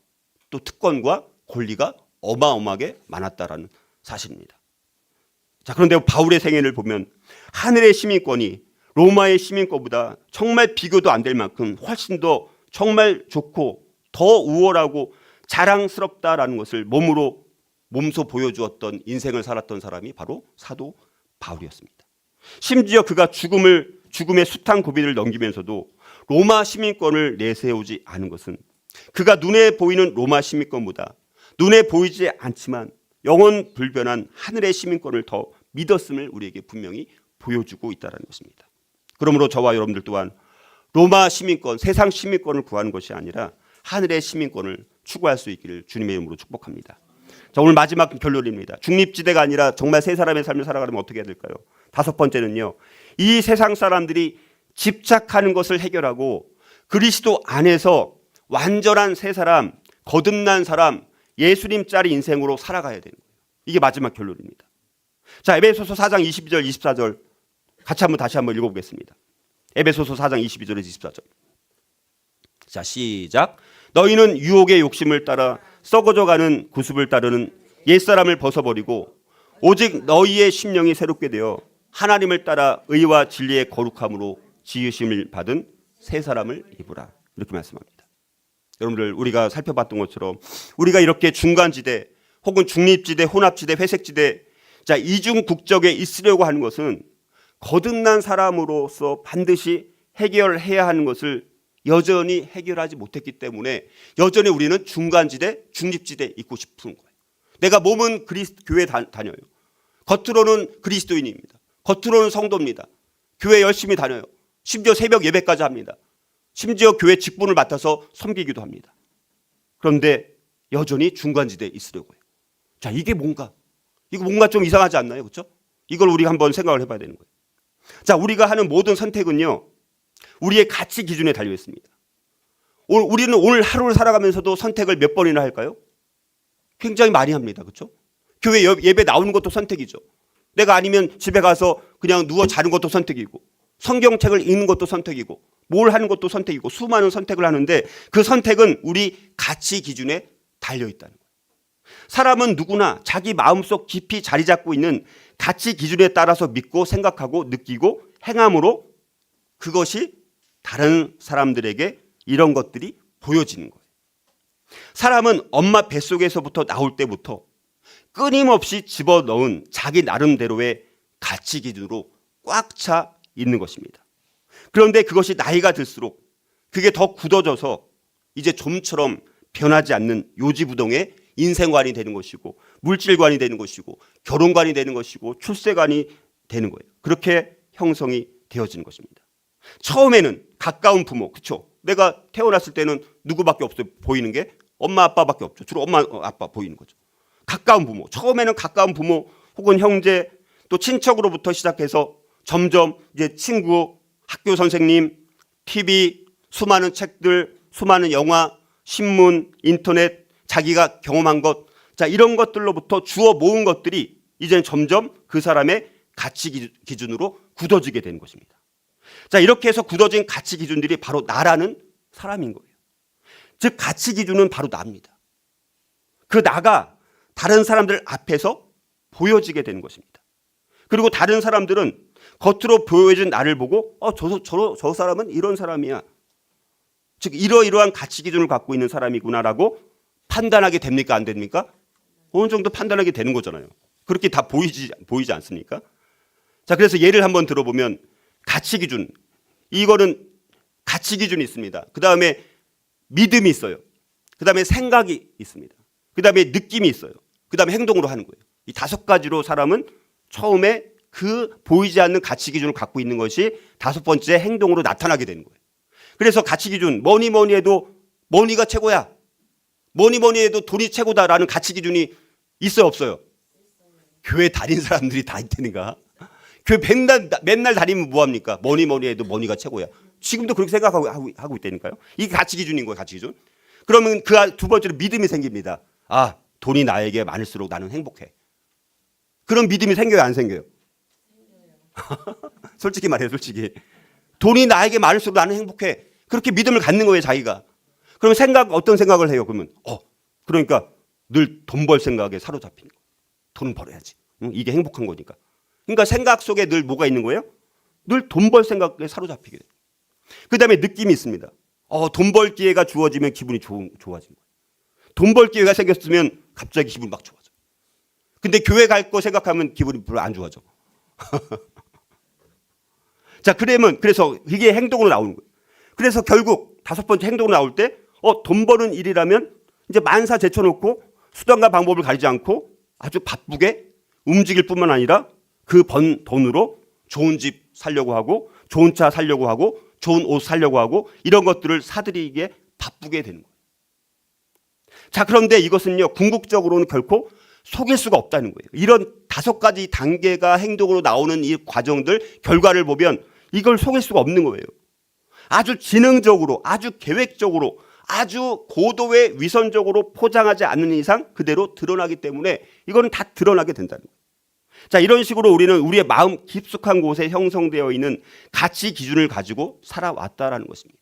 Speaker 1: 또 특권과 권리가 어마어마하게 많았다라는 사실입니다. 자, 그런데 바울의 생애를 보면 하늘의 시민권이 로마의 시민권보다 정말 비교도 안 될 만큼 훨씬 더 정말 좋고 더 우월하고 자랑스럽다라는 것을 몸소 보여주었던 인생을 살았던 사람이 바로 사도 바울이었습니다. 심지어 그가 죽음의 숱한 고비를 넘기면서도 로마 시민권을 내세우지 않은 것은 그가 눈에 보이는 로마 시민권보다 눈에 보이지 않지만 영원 불변한 하늘의 시민권을 더 믿었음을 우리에게 분명히 보여주고 있다는 것입니다. 그러므로 저와 여러분들 또한 로마 시민권, 세상 시민권을 구하는 것이 아니라 하늘의 시민권을 추구할 수 있기를 주님의 이름으로 축복합니다. 자, 오늘 마지막 결론입니다. 중립지대가 아니라 정말 새 사람의 삶을 살아가려면 어떻게 해야 될까요? 다섯 번째는요, 이 세상 사람들이 집착하는 것을 해결하고 그리스도 안에서 완전한 새 사람, 거듭난 사람, 예수님짜리 인생으로 살아가야 되는 거예요. 이게 마지막 결론입니다. 자, 에베소서 4장 22절 24절 같이 다시 한번 읽어보겠습니다. 에베소서 4장 22절에서 24절. 자, 시작. 너희는 유혹의 욕심을 따라 썩어져가는 구습을 따르는 옛사람을 벗어버리고 오직 너희의 심령이 새롭게 되어 하나님을 따라 의와 진리의 거룩함으로 지으심을 받은 새 사람을 입으라. 이렇게 말씀합니다. 여러분들, 우리가 살펴봤던 것처럼 우리가 이렇게 중간지대 혹은 중립지대, 혼합지대, 회색지대, 자, 이중 국적에 있으려고 하는 것은 거듭난 사람으로서 반드시 해결해야 하는 것을 여전히 해결하지 못했기 때문에 여전히 우리는 중간지대, 중립지대에 있고 싶은 거예요. 내가 몸은 교회 다녀요. 겉으로는 그리스도인입니다. 겉으로는 성도입니다. 교회 열심히 다녀요. 심지어 새벽 예배까지 합니다. 심지어 교회 직분을 맡아서 섬기기도 합니다. 그런데 여전히 중간지대에 있으려고 해요. 자, 이게 뭔가? 이거 뭔가 좀 이상하지 않나요? 그렇죠? 이걸 우리가 한번 생각을 해봐야 되는 거예요. 자, 우리가 하는 모든 선택은요, 우리의 가치 기준에 달려 있습니다. 우리는 오늘 하루를 살아가면서도 선택을 몇 번이나 할까요? 굉장히 많이 합니다. 그렇죠? 교회 예배 나오는 것도 선택이죠. 내가 아니면 집에 가서 그냥 누워 자는 것도 선택이고, 성경책을 읽는 것도 선택이고, 뭘 하는 것도 선택이고, 수많은 선택을 하는데 그 선택은 우리 가치 기준에 달려 있다는 거예요. 사람은 누구나 자기 마음속 깊이 자리 잡고 있는 가치 기준에 따라서 믿고 생각하고 느끼고 행함으로 그것이 다른 사람들에게 이런 것들이 보여지는 거예요. 사람은 엄마 뱃속에서부터 나올 때부터 끊임없이 집어넣은 자기 나름대로의 가치 기준으로 꽉 차 있는 것입니다. 그런데 그것이 나이가 들수록 그게 더 굳어져서 이제 좀처럼 변하지 않는 요지부동의 인생관이 되는 것이고, 물질관이 되는 것이고, 결혼관이 되는 것이고, 출세관이 되는 거예요. 그렇게 형성이 되어지는 것입니다. 처음에는 가까운 부모, 그렇죠? 내가 태어났을 때는 누구밖에 없어요. 보이는 게 엄마 아빠밖에 없죠. 주로 엄마 아빠 보이는 거죠. 가까운 부모, 처음에는 가까운 부모 혹은 형제, 또 친척으로부터 시작해서 점점 이제 친구, 학교 선생님, TV, 수많은 책들, 수많은 영화, 신문, 인터넷, 자기가 경험한 것, 자, 이런 것들로부터 주워 모은 것들이 이제는 점점 그 사람의 가치 기준으로 굳어지게 되는 것입니다. 자, 이렇게 해서 굳어진 가치 기준들이 바로 나라는 사람인 거예요. 즉, 가치 기준은 바로 나입니다. 그 나가 다른 사람들 앞에서 보여지게 되는 것입니다. 그리고 다른 사람들은 겉으로 보여진 나를 보고 저 사람은 이런 사람이야. 즉, 이러이러한 가치 기준을 갖고 있는 사람이구나라고 판단하게 됩니까? 안 됩니까? 어느 정도 판단하게 되는 거잖아요. 그렇게 다 보이지 않습니까? 자, 그래서 예를 한번 들어보면 가치 기준, 이거는 가치 기준이 있습니다. 그 다음에 믿음이 있어요. 그 다음에 생각이 있습니다. 그 다음에 느낌이 있어요. 그 다음에 행동으로 하는 거예요. 이 다섯 가지로 사람은 처음에 그 보이지 않는 가치 기준을 갖고 있는 것이 다섯 번째 행동으로 나타나게 되는 거예요. 그래서 가치 기준, 뭐니 해도 머니가 최고야. 뭐니 해도 돈이 최고다라는 가치 기준이 있어요, 없어요? 교회 다닌 사람들이 다 있다니까. 교회 맨날 다니면 뭐합니까? 뭐니 해도 뭐니가 최고야. 지금도 그렇게 생각하고 있다니까요. 이게 가치 기준인 거예요, 가치 기준. 그러면 그 두 번째로 믿음이 생깁니다. 아, 돈이 나에게 많을수록 나는 행복해. 그런 믿음이 생겨요, 안 생겨요? 솔직히 말해요, 솔직히. 돈이 나에게 많을수록 나는 행복해. 그렇게 믿음을 갖는 거예요, 자기가. 그러면 어떤 생각을 해요, 그러면? 그러니까 늘 돈 벌 생각에 사로잡히는 거예요. 돈은 벌어야지. 이게 행복한 거니까. 그러니까 생각 속에 늘 뭐가 있는 거예요? 늘 돈 벌 생각에 사로잡히게 돼요. 그 다음에 느낌이 있습니다. 돈 벌 기회가 주어지면 기분이 좋아지는 거예요. 돈 벌 기회가 생겼으면 갑자기 기분이 막 좋아져. 근데 교회 갈 거 생각하면 기분이 별로 안 좋아져. 자, 그래서 이게 행동으로 나오는 거예요. 그래서 결국 다섯 번째 행동으로 나올 때, 돈 버는 일이라면 이제 만사 제쳐놓고 수단과 방법을 가리지 않고 아주 바쁘게 움직일 뿐만 아니라 그 번 돈으로 좋은 집 살려고 하고 좋은 차 살려고 하고 좋은 옷 살려고 하고 이런 것들을 사들이기에 바쁘게 되는 거예요. 자, 그런데 이것은요, 궁극적으로는 결코 속일 수가 없다는 거예요. 이런 다섯 가지 단계가 행동으로 나오는 이 과정들 결과를 보면 이걸 속일 수가 없는 거예요. 아주 지능적으로, 아주 계획적으로, 아주 고도의 위선적으로 포장하지 않는 이상 그대로 드러나기 때문에 이거는 다 드러나게 된다는 거예요. 자, 이런 식으로 우리는 우리의 마음 깊숙한 곳에 형성되어 있는 가치 기준을 가지고 살아왔다라는 것입니다.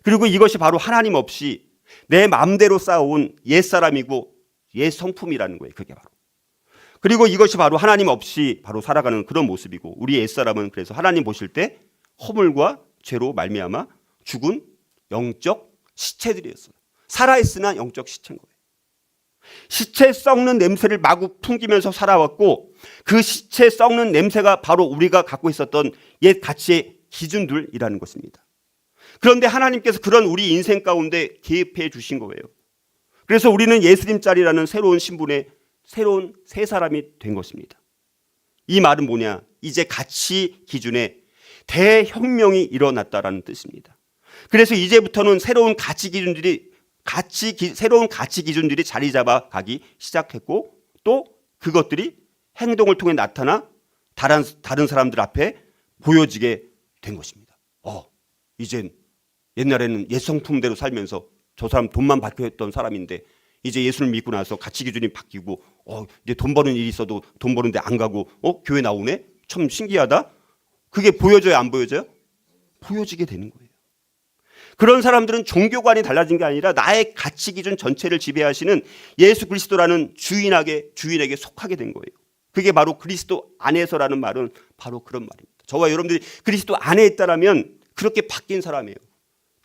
Speaker 1: 그리고 이것이 바로 하나님 없이 내 마음대로 쌓아온 옛사람이고 옛성품이라는 거예요. 그게 바로. 그리고 이것이 바로 하나님 없이 바로 살아가는 그런 모습이고 우리 옛사람은 그래서 하나님 보실 때 허물과 죄로 말미암아 죽은 영적 시체들이었어요. 살아있으나 영적 시체인 거예요. 시체 썩는 냄새를 마구 풍기면서 살아왔고 그 시체 썩는 냄새가 바로 우리가 갖고 있었던 옛 가치의 기준들이라는 것입니다. 그런데 하나님께서 그런 우리 인생 가운데 개입해 주신 거예요. 그래서 우리는 예수님짜리라는 새로운 신분의 새로운 새 사람이 된 것입니다. 이 말은 뭐냐? 이제 가치 기준에 대혁명이 일어났다라는 뜻입니다. 그래서 이제부터는 새로운 가치 기준들이 자리 잡아 가기 시작했고 또 그것들이 행동을 통해 나타나 다른 사람들 앞에 보여지게 된 것입니다. 이젠 옛날에는 옛 성품대로 살면서 저 사람 돈만 받고 했던 사람인데 이제 예수를 믿고 나서 가치 기준이 바뀌고 이제 돈 버는 일이 있어도 돈 버는데 안 가고 교회 나오네? 참 신기하다. 그게 보여져요, 안 보여져요? 보여지게 되는 거예요. 그런 사람들은 종교관이 달라진 게 아니라 나의 가치 기준 전체를 지배하시는 예수 그리스도라는 주인에게 속하게 된 거예요. 그게 바로 그리스도 안에서라는 말은 바로 그런 말입니다. 저와 여러분들이 그리스도 안에 있다라면 그렇게 바뀐 사람이에요.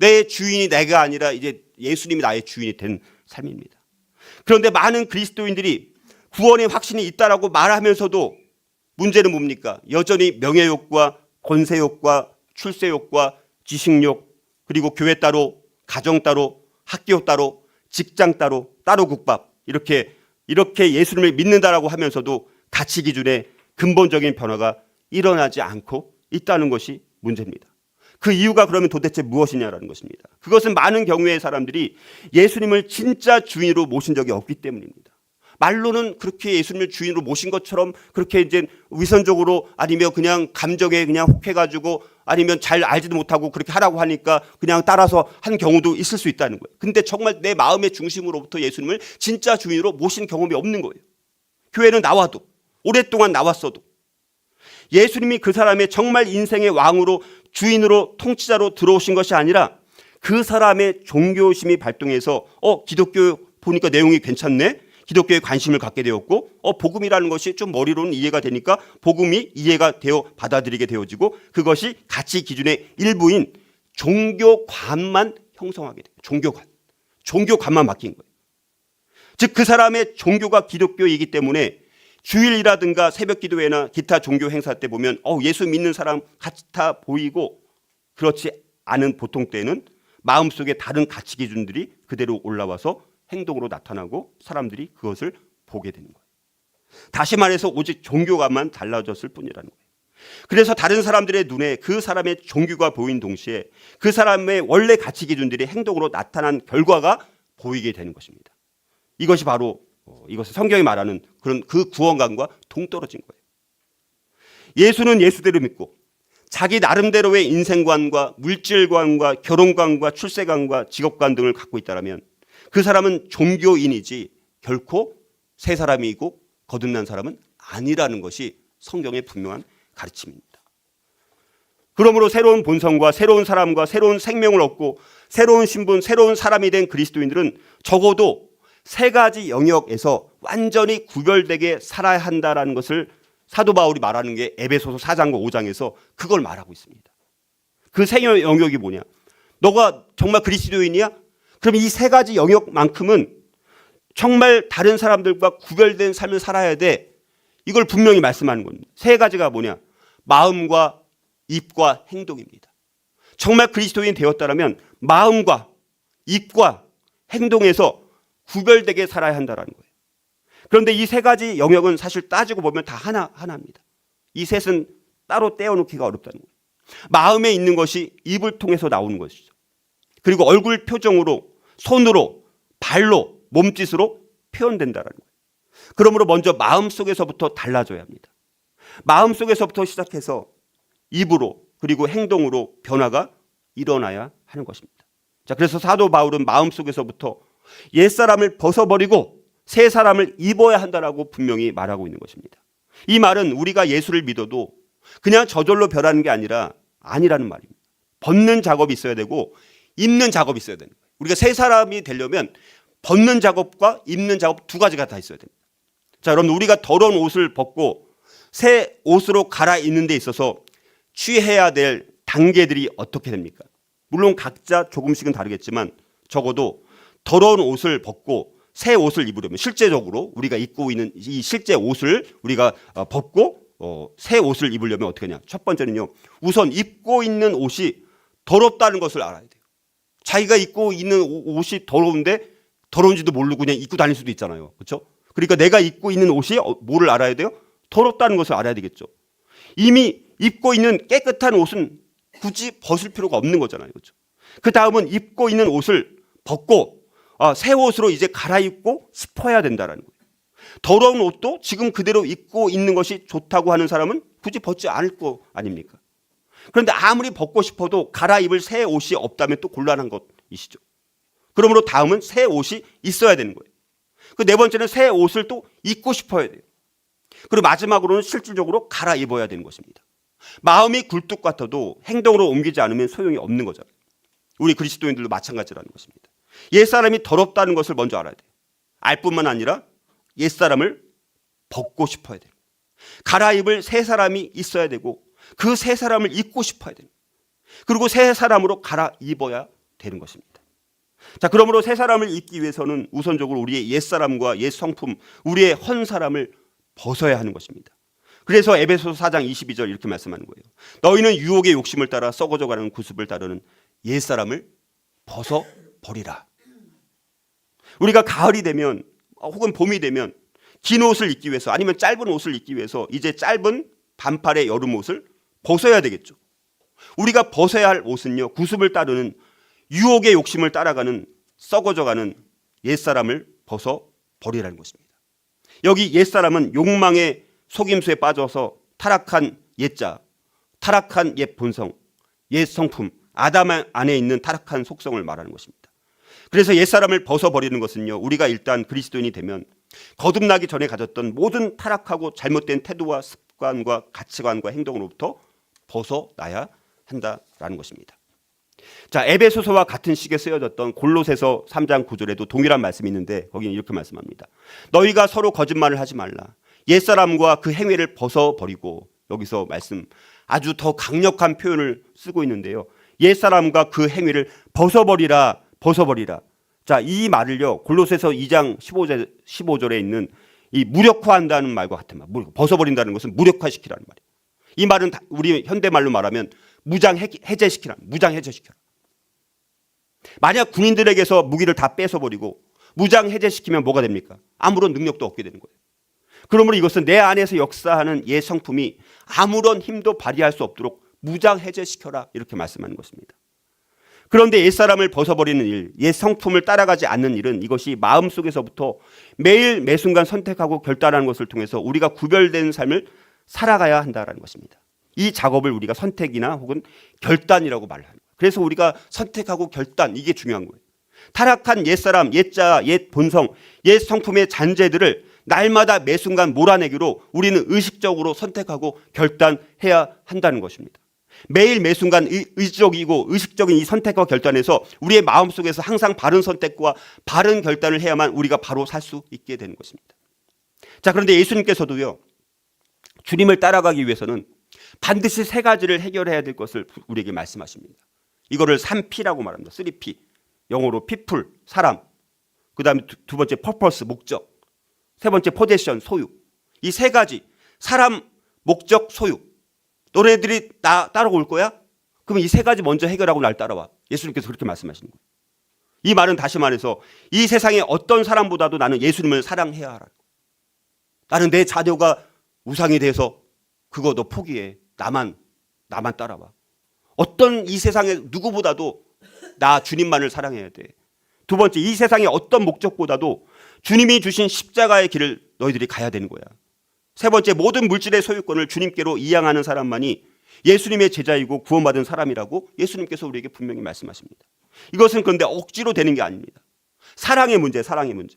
Speaker 1: 내 주인이 내가 아니라 이제 예수님이 나의 주인이 된 삶입니다. 그런데 많은 그리스도인들이 구원의 확신이 있다라고 말하면서도 문제는 뭡니까? 여전히 명예욕과 권세욕과 출세욕과 지식욕 그리고 교회 따로 가정 따로 학교 따로 직장 따로 국밥 이렇게 예수님을 믿는다라고 하면서도 가치 기준에 근본적인 변화가 일어나지 않고 있다는 것이 문제입니다. 그 이유가 그러면 도대체 무엇이냐라는 것입니다. 그것은 많은 경우의 사람들이 예수님을 진짜 주인으로 모신 적이 없기 때문입니다. 말로는 그렇게 예수님을 주인으로 모신 것처럼 그렇게 이제 위선적으로 아니면 그냥 감정에 그냥 혹해가지고 아니면 잘 알지도 못하고 그렇게 하라고 하니까 그냥 따라서 한 경우도 있을 수 있다는 거예요. 근데 정말 내 마음의 중심으로부터 예수님을 진짜 주인으로 모신 경험이 없는 거예요. 교회는 나와도 오랫동안 나왔어도 예수님이 그 사람의 정말 인생의 왕으로 주인으로 통치자로 들어오신 것이 아니라 그 사람의 종교심이 발동해서 기독교 보니까 내용이 괜찮네. 기독교에 관심을 갖게 되었고 복음이라는 것이 좀 머리로는 이해가 되니까 복음이 이해가 되어 받아들이게 되어지고 그것이 가치 기준의 일부인 종교관만 형성하게 돼요. 종교관만 바뀐 거예요. 즉 그 사람의 종교가 기독교이기 때문에 주일이라든가 새벽 기도회나 기타 종교 행사 때 보면 예수 믿는 사람 같아 보이고 그렇지 않은 보통 때는 마음속에 다른 가치 기준들이 그대로 올라와서 행동으로 나타나고 사람들이 그것을 보게 되는 거예요. 다시 말해서 오직 종교가만 달라졌을 뿐이라는 거예요. 그래서 다른 사람들의 눈에 그 사람의 종교가 보인 동시에 그 사람의 원래 가치 기준들이 행동으로 나타난 결과가 보이게 되는 것입니다. 이것이 바로 이것을 성경이 말하는 그런 그 구원관과 동떨어진 거예요. 예수는 예수대로 믿고 자기 나름대로의 인생관과 물질관과 결혼관과 출세관과 직업관 등을 갖고 있다면 그 사람은 종교인이지 결코 새 사람이고 거듭난 사람은 아니라는 것이 성경의 분명한 가르침입니다. 그러므로 새로운 본성과 새로운 사람과 새로운 생명을 얻고 새로운 신분, 새로운 사람이 된 그리스도인들은 적어도 세 가지 영역에서 완전히 구별되게 살아야 한다는 것을 사도 바울이 말하는 게 에베소서 4장과 5장에서 그걸 말하고 있습니다. 그 세 영역이 뭐냐? 너가 정말 그리스도인이야? 그럼 이 세 가지 영역만큼은 정말 다른 사람들과 구별된 삶을 살아야 돼. 이걸 분명히 말씀하는 겁니다. 세 가지가 뭐냐? 마음과 입과 행동입니다. 정말 그리스도인 되었다면 마음과 입과 행동에서 구별되게 살아야 한다는 거예요. 그런데 이 세 가지 영역은 사실 따지고 보면 다 하나입니다. 이 셋은 따로 떼어놓기가 어렵다는 거예요. 마음에 있는 것이 입을 통해서 나오는 것이죠. 그리고 얼굴 표정으로, 손으로, 발로, 몸짓으로 표현된다는 거예요. 그러므로 먼저 마음속에서부터 달라져야 합니다. 마음속에서부터 시작해서 입으로 그리고 행동으로 변화가 일어나야 하는 것입니다. 자, 그래서 사도 바울은 마음속에서부터 옛사람을 벗어버리고 새 사람을 입어야 한다라고 분명히 말하고 있는 것입니다. 이 말은 우리가 예수를 믿어도 그냥 저절로 변하는 게 아니라는 말입니다. 벗는 작업이 있어야 되고 입는 작업이 있어야 되는 거예요. 우리가 새 사람이 되려면 벗는 작업과 입는 작업 두 가지가 다 있어야 됩니다. 자, 여러분, 우리가 더러운 옷을 벗고 새 옷으로 갈아입는 데 있어서 취해야 될 단계들이 어떻게 됩니까? 물론 각자 조금씩은 다르겠지만 적어도 더러운 옷을 벗고 새 옷을 입으려면 실제적으로 우리가 입고 있는 이 실제 옷을 우리가 벗고 새 옷을 입으려면 어떻게 하냐? 첫 번째는요, 우선 입고 있는 옷이 더럽다는 것을 알아야 돼요. 자기가 입고 있는 옷이 더러운데 더러운지도 모르고 그냥 입고 다닐 수도 있잖아요. 그렇죠? 그러니까 내가 입고 있는 옷이 뭐를 알아야 돼요? 더럽다는 것을 알아야 되겠죠. 이미 입고 있는 깨끗한 옷은 굳이 벗을 필요가 없는 거잖아요. 그렇죠? 그 다음은 입고 있는 옷을 벗고 새 옷으로 이제 갈아입고 싶어야 된다는 거예요. 더러운 옷도 지금 그대로 입고 있는 것이 좋다고 하는 사람은 굳이 벗지 않을 거 아닙니까? 그런데 아무리 벗고 싶어도 갈아입을 새 옷이 없다면 또 곤란한 것이시죠. 그러므로 다음은 새 옷이 있어야 되는 거예요. 그 네 번째는 새 옷을 또 입고 싶어야 돼요. 그리고 마지막으로는 실질적으로 갈아입어야 되는 것입니다. 마음이 굴뚝 같아도 행동으로 옮기지 않으면 소용이 없는 거잖아요. 우리 그리스도인들도 마찬가지라는 것입니다. 옛사람이 더럽다는 것을 먼저 알아야 돼요. 알 뿐만 아니라 옛사람을 벗고 싶어야 돼요. 갈아입을 새 사람이 있어야 되고 그 새 사람을 입고 싶어야 돼요. 그리고 새 사람으로 갈아입어야 되는 것입니다. 자, 그러므로 새 사람을 입기 위해서는 우선적으로 우리의 옛사람과 옛성품, 우리의 헌사람을 벗어야 하는 것입니다. 그래서 에베소서 4장 22절 이렇게 말씀하는 거예요. 너희는 유혹의 욕심을 따라 썩어져가는 구습을 따르는 옛사람을 벗어버리라. 우리가 가을이 되면 혹은 봄이 되면 긴 옷을 입기 위해서 아니면 짧은 옷을 입기 위해서 이제 짧은 반팔의 여름 옷을 벗어야 되겠죠. 우리가 벗어야 할 옷은요, 구습을 따르는 유혹의 욕심을 따라가는 썩어져가는 옛사람을 벗어버리라는 것입니다. 여기 옛사람은 욕망의 속임수에 빠져서 타락한 옛자, 타락한 옛 본성, 옛 성품, 아담 안에 있는 타락한 속성을 말하는 것입니다. 그래서 옛사람을 벗어버리는 것은요, 우리가 일단 그리스도인이 되면 거듭나기 전에 가졌던 모든 타락하고 잘못된 태도와 습관과 가치관과 행동으로부터 벗어나야 한다라는 것입니다. 자, 에베소서와 같은 시기에 쓰여졌던 골로새서 3장 9절에도 동일한 말씀이 있는데 거기는 이렇게 말씀합니다. 너희가 서로 거짓말을 하지 말라. 옛사람과 그 행위를 벗어버리고, 여기서 말씀 아주 더 강력한 표현을 쓰고 있는데요. 옛사람과 그 행위를 벗어버리라. 자, 이 말을요, 골로새서 2장 15절에 있는 이 무력화한다는 말과 같은 말, 벗어버린다는 것은 무력화시키라는 말이에요. 이 말은 우리 현대말로 말하면 무장 해제시키라. 만약 군인들에게서 무기를 다 뺏어버리고 무장 해제시키면 뭐가 됩니까? 아무런 능력도 없게 되는 거예요. 그러므로 이것은 내 안에서 역사하는 옛 성품이 아무런 힘도 발휘할 수 없도록 무장 해제시켜라, 이렇게 말씀하는 것입니다. 그런데 옛사람을 벗어버리는 일, 옛 성품을 따라가지 않는 일은 이것이 마음속에서부터 매일 매순간 선택하고 결단하는 것을 통해서 우리가 구별된 삶을 살아가야 한다라는 것입니다. 이 작업을 우리가 선택이나 혹은 결단이라고 말을 합니다. 그래서 우리가 선택하고 결단, 이게 중요한 거예요. 타락한 옛사람, 옛자, 옛 본성, 옛 성품의 잔재들을 날마다 매 순간 몰아내기로 우리는 의식적으로 선택하고 결단해야 한다는 것입니다. 매일 매 순간 의지적이고 의식적인 이 선택과 결단에서 우리의 마음속에서 항상 바른 선택과 바른 결단을 해야만 우리가 바로 살 수 있게 되는 것입니다. 자, 그런데 예수님께서도요, 주님을 따라가기 위해서는 반드시 세 가지를 해결해야 될 것을 우리에게 말씀하십니다. 이거를 3P라고 말합니다. 3P. 영어로 people, 사람. 그 다음에 두 번째 purpose, 목적. 세 번째 possession, 소유. 이 세 가지, 사람, 목적, 소유. 너네들이 나 따라올 거야? 그럼 이 세 가지 먼저 해결하고 날 따라와. 예수님께서 그렇게 말씀하시는 거예요. 이 말은 다시 말해서 이 세상에 어떤 사람보다도 나는 예수님을 사랑해야 하라. 나는 내 자녀가 우상이 돼서 그거 너 포기해. 나만 따라와. 어떤 이 세상에 누구보다도 나 주님만을 사랑해야 돼. 두 번째, 이 세상의 어떤 목적보다도 주님이 주신 십자가의 길을 너희들이 가야 되는 거야. 세 번째, 모든 물질의 소유권을 주님께로 이양하는 사람만이 예수님의 제자이고 구원받은 사람이라고 예수님께서 우리에게 분명히 말씀하십니다. 이것은 그런데 억지로 되는 게 아닙니다. 사랑의 문제, 사랑의 문제.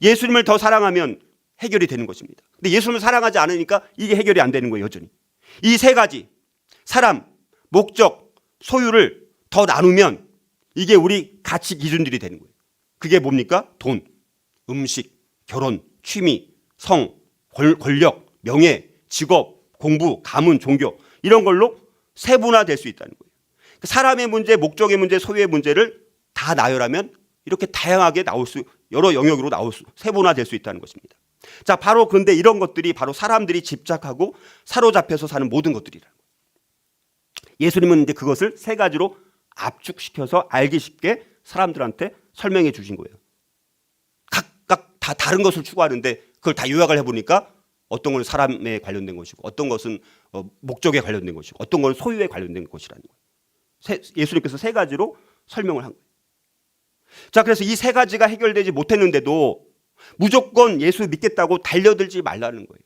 Speaker 1: 예수님을 더 사랑하면 해결이 되는 것입니다. 근데 예수님을 사랑하지 않으니까 이게 해결이 안 되는 거예요, 여전히. 이 세 가지, 사람, 목적, 소유를 더 나누면 이게 우리 가치 기준들이 되는 거예요. 그게 뭡니까? 돈, 음식, 결혼, 취미, 성, 권력, 명예, 직업, 공부, 가문, 종교, 이런 걸로 세분화될 수 있다는 거예요. 사람의 문제, 목적의 문제, 소유의 문제를 다 나열하면 이렇게 다양하게 나올 수, 여러 영역으로 세분화될 수 있다는 것입니다. 자, 바로 근데 이런 것들이 바로 사람들이 집착하고 사로잡혀서 사는 모든 것들이라는 거예요. 예수님은 이제 그것을 세 가지로 압축시켜서 알기 쉽게 사람들한테 설명해 주신 거예요. 각각 다 다른 것을 추구하는데 그걸 다 요약을 해보니까 어떤 건 사람에 관련된 것이고 어떤 것은 목적에 관련된 것이고 어떤 건 소유에 관련된 것이라는 거예요. 예수님께서 세 가지로 설명을 한 거예요. 자, 그래서 이 세 가지가 해결되지 못했는데도 무조건 예수 믿겠다고 달려들지 말라는 거예요.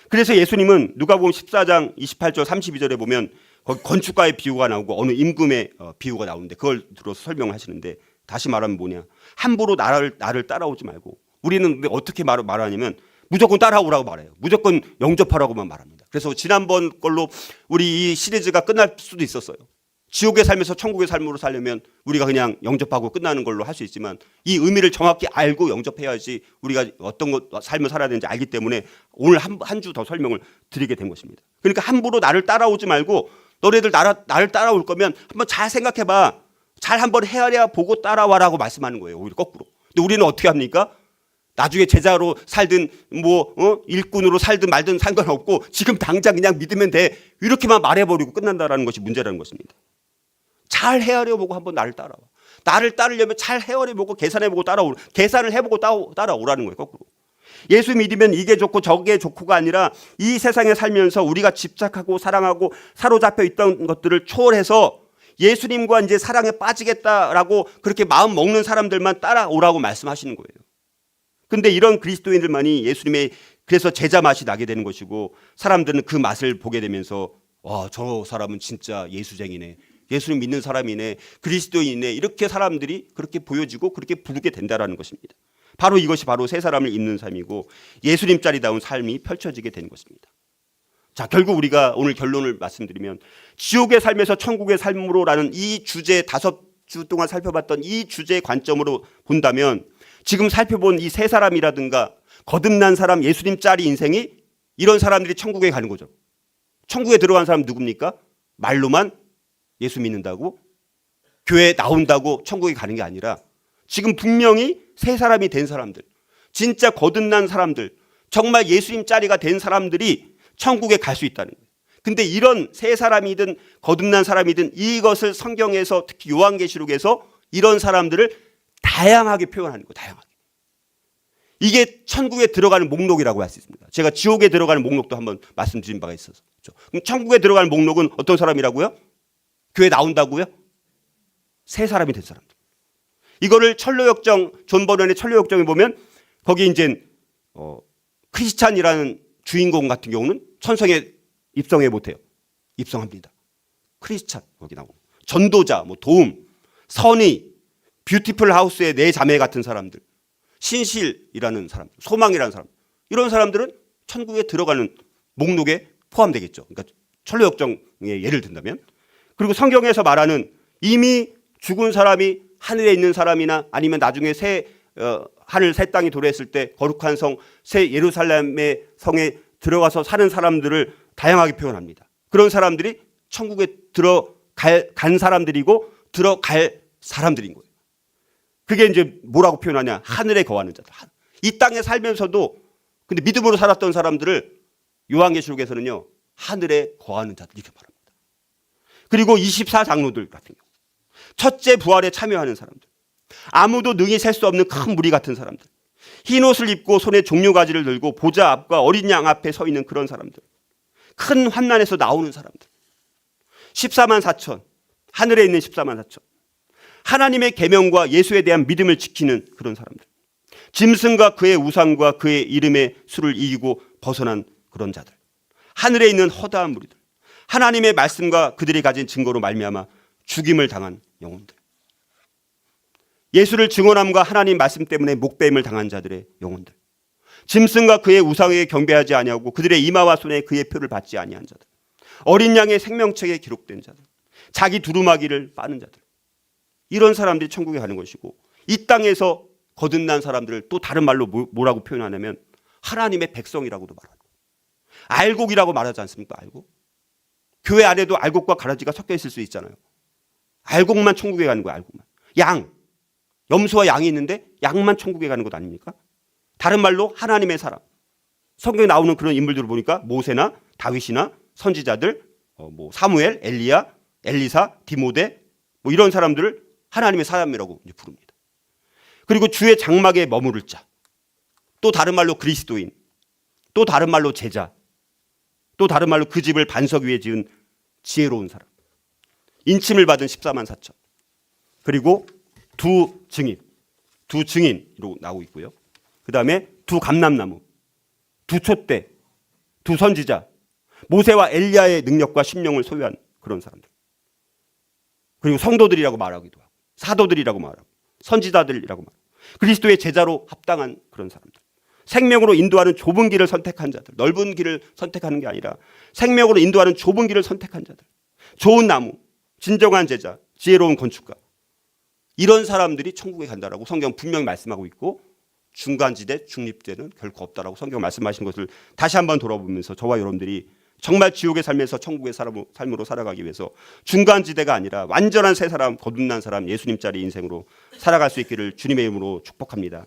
Speaker 1: 그래서 예수님은 누가복음 14장 28절 32절에 보면 거기 건축가의 비유가 나오고 어느 임금의 비유가 나오는데 그걸 들어서 설명을 하시는데, 다시 말하면 뭐냐, 함부로 나를 따라오지 말고, 우리는 어떻게 말하냐면 무조건 따라오라고 말해요. 무조건 영접하라고만 말합니다. 그래서 지난번 걸로 우리 이 시리즈가 끝날 수도 있었어요. 지옥의 삶에서 천국의 삶으로 살려면 우리가 그냥 영접하고 끝나는 걸로 할 수 있지만 이 의미를 정확히 알고 영접해야지 우리가 어떤 삶을 살아야 되는지 알기 때문에 오늘 한 주 더 설명을 드리게 된 것입니다. 그러니까 함부로 나를 따라오지 말고, 너네들 나를 따라올 거면 한번 잘 생각해봐. 잘 한번 헤아려 보고 따라와라고 말씀하는 거예요. 오히려 거꾸로. 근데 우리는 어떻게 합니까? 나중에 제자로 살든 일꾼으로 살든 말든 상관없고 지금 당장 그냥 믿으면 돼. 이렇게만 말해버리고 끝난다라는 것이 문제라는 것입니다. 잘 헤아려보고 한번 나를 따라와. 나를 따르려면 잘 헤아려보고 계산해보고 계산을 해보고 따라오라는 거예요. 거꾸로. 예수 믿으면 이게 좋고 저게 좋고가 아니라 이 세상에 살면서 우리가 집착하고 사랑하고 사로잡혀 있던 것들을 초월해서 예수님과 이제 사랑에 빠지겠다라고 그렇게 마음 먹는 사람들만 따라오라고 말씀하시는 거예요. 근데 이런 그리스도인들만이 예수님의 그래서 제자 맛이 나게 되는 것이고, 사람들은 그 맛을 보게 되면서 와, 저 사람은 진짜 예수쟁이네, 예수님 믿는 사람이네, 그리스도인이네, 이렇게 사람들이 그렇게 보여지고 그렇게 부르게 된다라는 것입니다. 바로 이것이 바로 새 사람을 입는 삶이고 예수님짜리다운 삶이 펼쳐지게 되는 것입니다. 자, 결국 우리가 오늘 결론을 말씀드리면 지옥의 삶에서 천국의 삶으로라는 이 주제, 5주 동안 살펴봤던 이 주제의 관점으로 본다면 지금 살펴본 이 세 사람이라든가 거듭난 사람, 예수님짜리 인생이 이런 사람들이 천국에 가는 거죠. 천국에 들어간 사람 누굽니까? 말로만 예수 믿는다고, 교회 나온다고 천국에 가는 게 아니라 지금 분명히 새 사람이 된 사람들, 진짜 거듭난 사람들, 정말 예수님짜리가 된 사람들이 천국에 갈 수 있다는 거예요. 근데 이런 새 사람이든 거듭난 사람이든 이것을 성경에서 특히 요한계시록에서 이런 사람들을 다양하게 표현하는 거예요. 다양하게. 이게 천국에 들어가는 목록이라고 할 수 있습니다. 제가 지옥에 들어가는 목록도 한번 말씀드린 바가 있어서. 그럼 천국에 들어가는 목록은 어떤 사람이라고요? 교회 나온다고요? 새 사람이 된 사람들. 이거를 철로역정, 존 버넌의 철로역정에 보면 거기 이제 크리스찬이라는 주인공 같은 경우는 천성에 입성해 못해요. 입성합니다. 크리스찬 거기 나오고 전도자, 뭐 도움, 선의, 뷰티풀 하우스의 네 자매 같은 사람들, 신실이라는 사람, 소망이라는 사람, 이런 사람들은 천국에 들어가는 목록에 포함되겠죠. 그러니까 철로역정의 예를 든다면. 그리고 성경에서 말하는 이미 죽은 사람이 하늘에 있는 사람이나 아니면 나중에 하늘 새 땅이 도래했을 때 거룩한 성, 새 예루살렘의 성에 들어가서 사는 사람들을 다양하게 표현합니다. 그런 사람들이 천국에 간 사람들이고 들어갈 사람들인 거예요. 그게 이제 뭐라고 표현하냐? 하늘에 거하는 자들. 이 땅에 살면서도 근데 믿음으로 살았던 사람들을 요한계시록에서는요, 하늘에 거하는 자들 이렇게 말합니다. 그리고 24장로들 같은 경우, 첫째 부활에 참여하는 사람들, 아무도 능히 셀 수 없는 큰 무리 같은 사람들, 흰 옷을 입고 손에 종려가지를 들고 보좌 앞과 어린 양 앞에 서 있는 그런 사람들, 큰 환난에서 나오는 사람들, 14만 4천, 하늘에 있는 14만 4천, 하나님의 계명과 예수에 대한 믿음을 지키는 그런 사람들, 짐승과 그의 우상과 그의 이름의 수를 이기고 벗어난 그런 자들, 하늘에 있는 허다한 무리들, 하나님의 말씀과 그들이 가진 증거로 말미암아 죽임을 당한 영혼들, 예수를 증언함과 하나님 말씀 때문에 목배임을 당한 자들의 영혼들, 짐승과 그의 우상에게 경배하지 아니하고 그들의 이마와 손에 그의 표를 받지 아니한 자들, 어린 양의 생명책에 기록된 자들, 자기 두루마기를 빠는 자들, 이런 사람들이 천국에 가는 것이고, 이 땅에서 거듭난 사람들을 또 다른 말로 뭐라고 표현하냐면 하나님의 백성이라고도 말하고, 알곡이라고 말하지 않습니까? 알곡. 교회 안에도 알곡과 가라지가 섞여 있을 수 있잖아요. 알곡만 천국에 가는 거예요. 알곡만. 양, 염소와 양이 있는데 양만 천국에 가는 것 아닙니까? 다른 말로 하나님의 사람. 성경에 나오는 그런 인물들을 보니까 모세나 다윗이나 선지자들, 뭐 사무엘, 엘리야, 엘리사, 디모데, 뭐 이런 사람들을 하나님의 사람이라고 이제 부릅니다. 그리고 주의 장막에 머무를 자, 또 다른 말로 그리스도인, 또 다른 말로 제자, 또 다른 말로 그 집을 반석 위에 지은 지혜로운 사람, 인침을 받은 14만 4천, 그리고 두 증인으로 나오고 있고요. 그 다음에 두 감람나무, 두 촛대, 두 선지자, 모세와 엘리야의 능력과 심령을 소유한 그런 사람들, 그리고 성도들이라고 말하기도 하고, 사도들이라고 말하고, 선지자들이라고 말하고, 그리스도의 제자로 합당한 그런 사람들, 생명으로 인도하는 좁은 길을 선택한 자들, 넓은 길을 선택하는 게 아니라 생명으로 인도하는 좁은 길을 선택한 자들, 좋은 나무, 진정한 제자, 지혜로운 건축가, 이런 사람들이 천국에 간다라고 성경 분명히 말씀하고 있고, 중간지대, 중립지대는 결코 없다라고 성경 말씀하신 것을 다시 한번 돌아보면서 저와 여러분들이 정말 지옥의 삶에서 천국의 삶으로 살아가기 위해서 중간지대가 아니라 완전한 새 사람, 거듭난 사람, 예수님짜리 인생으로 살아갈 수 있기를 주님의 이름으로 축복합니다.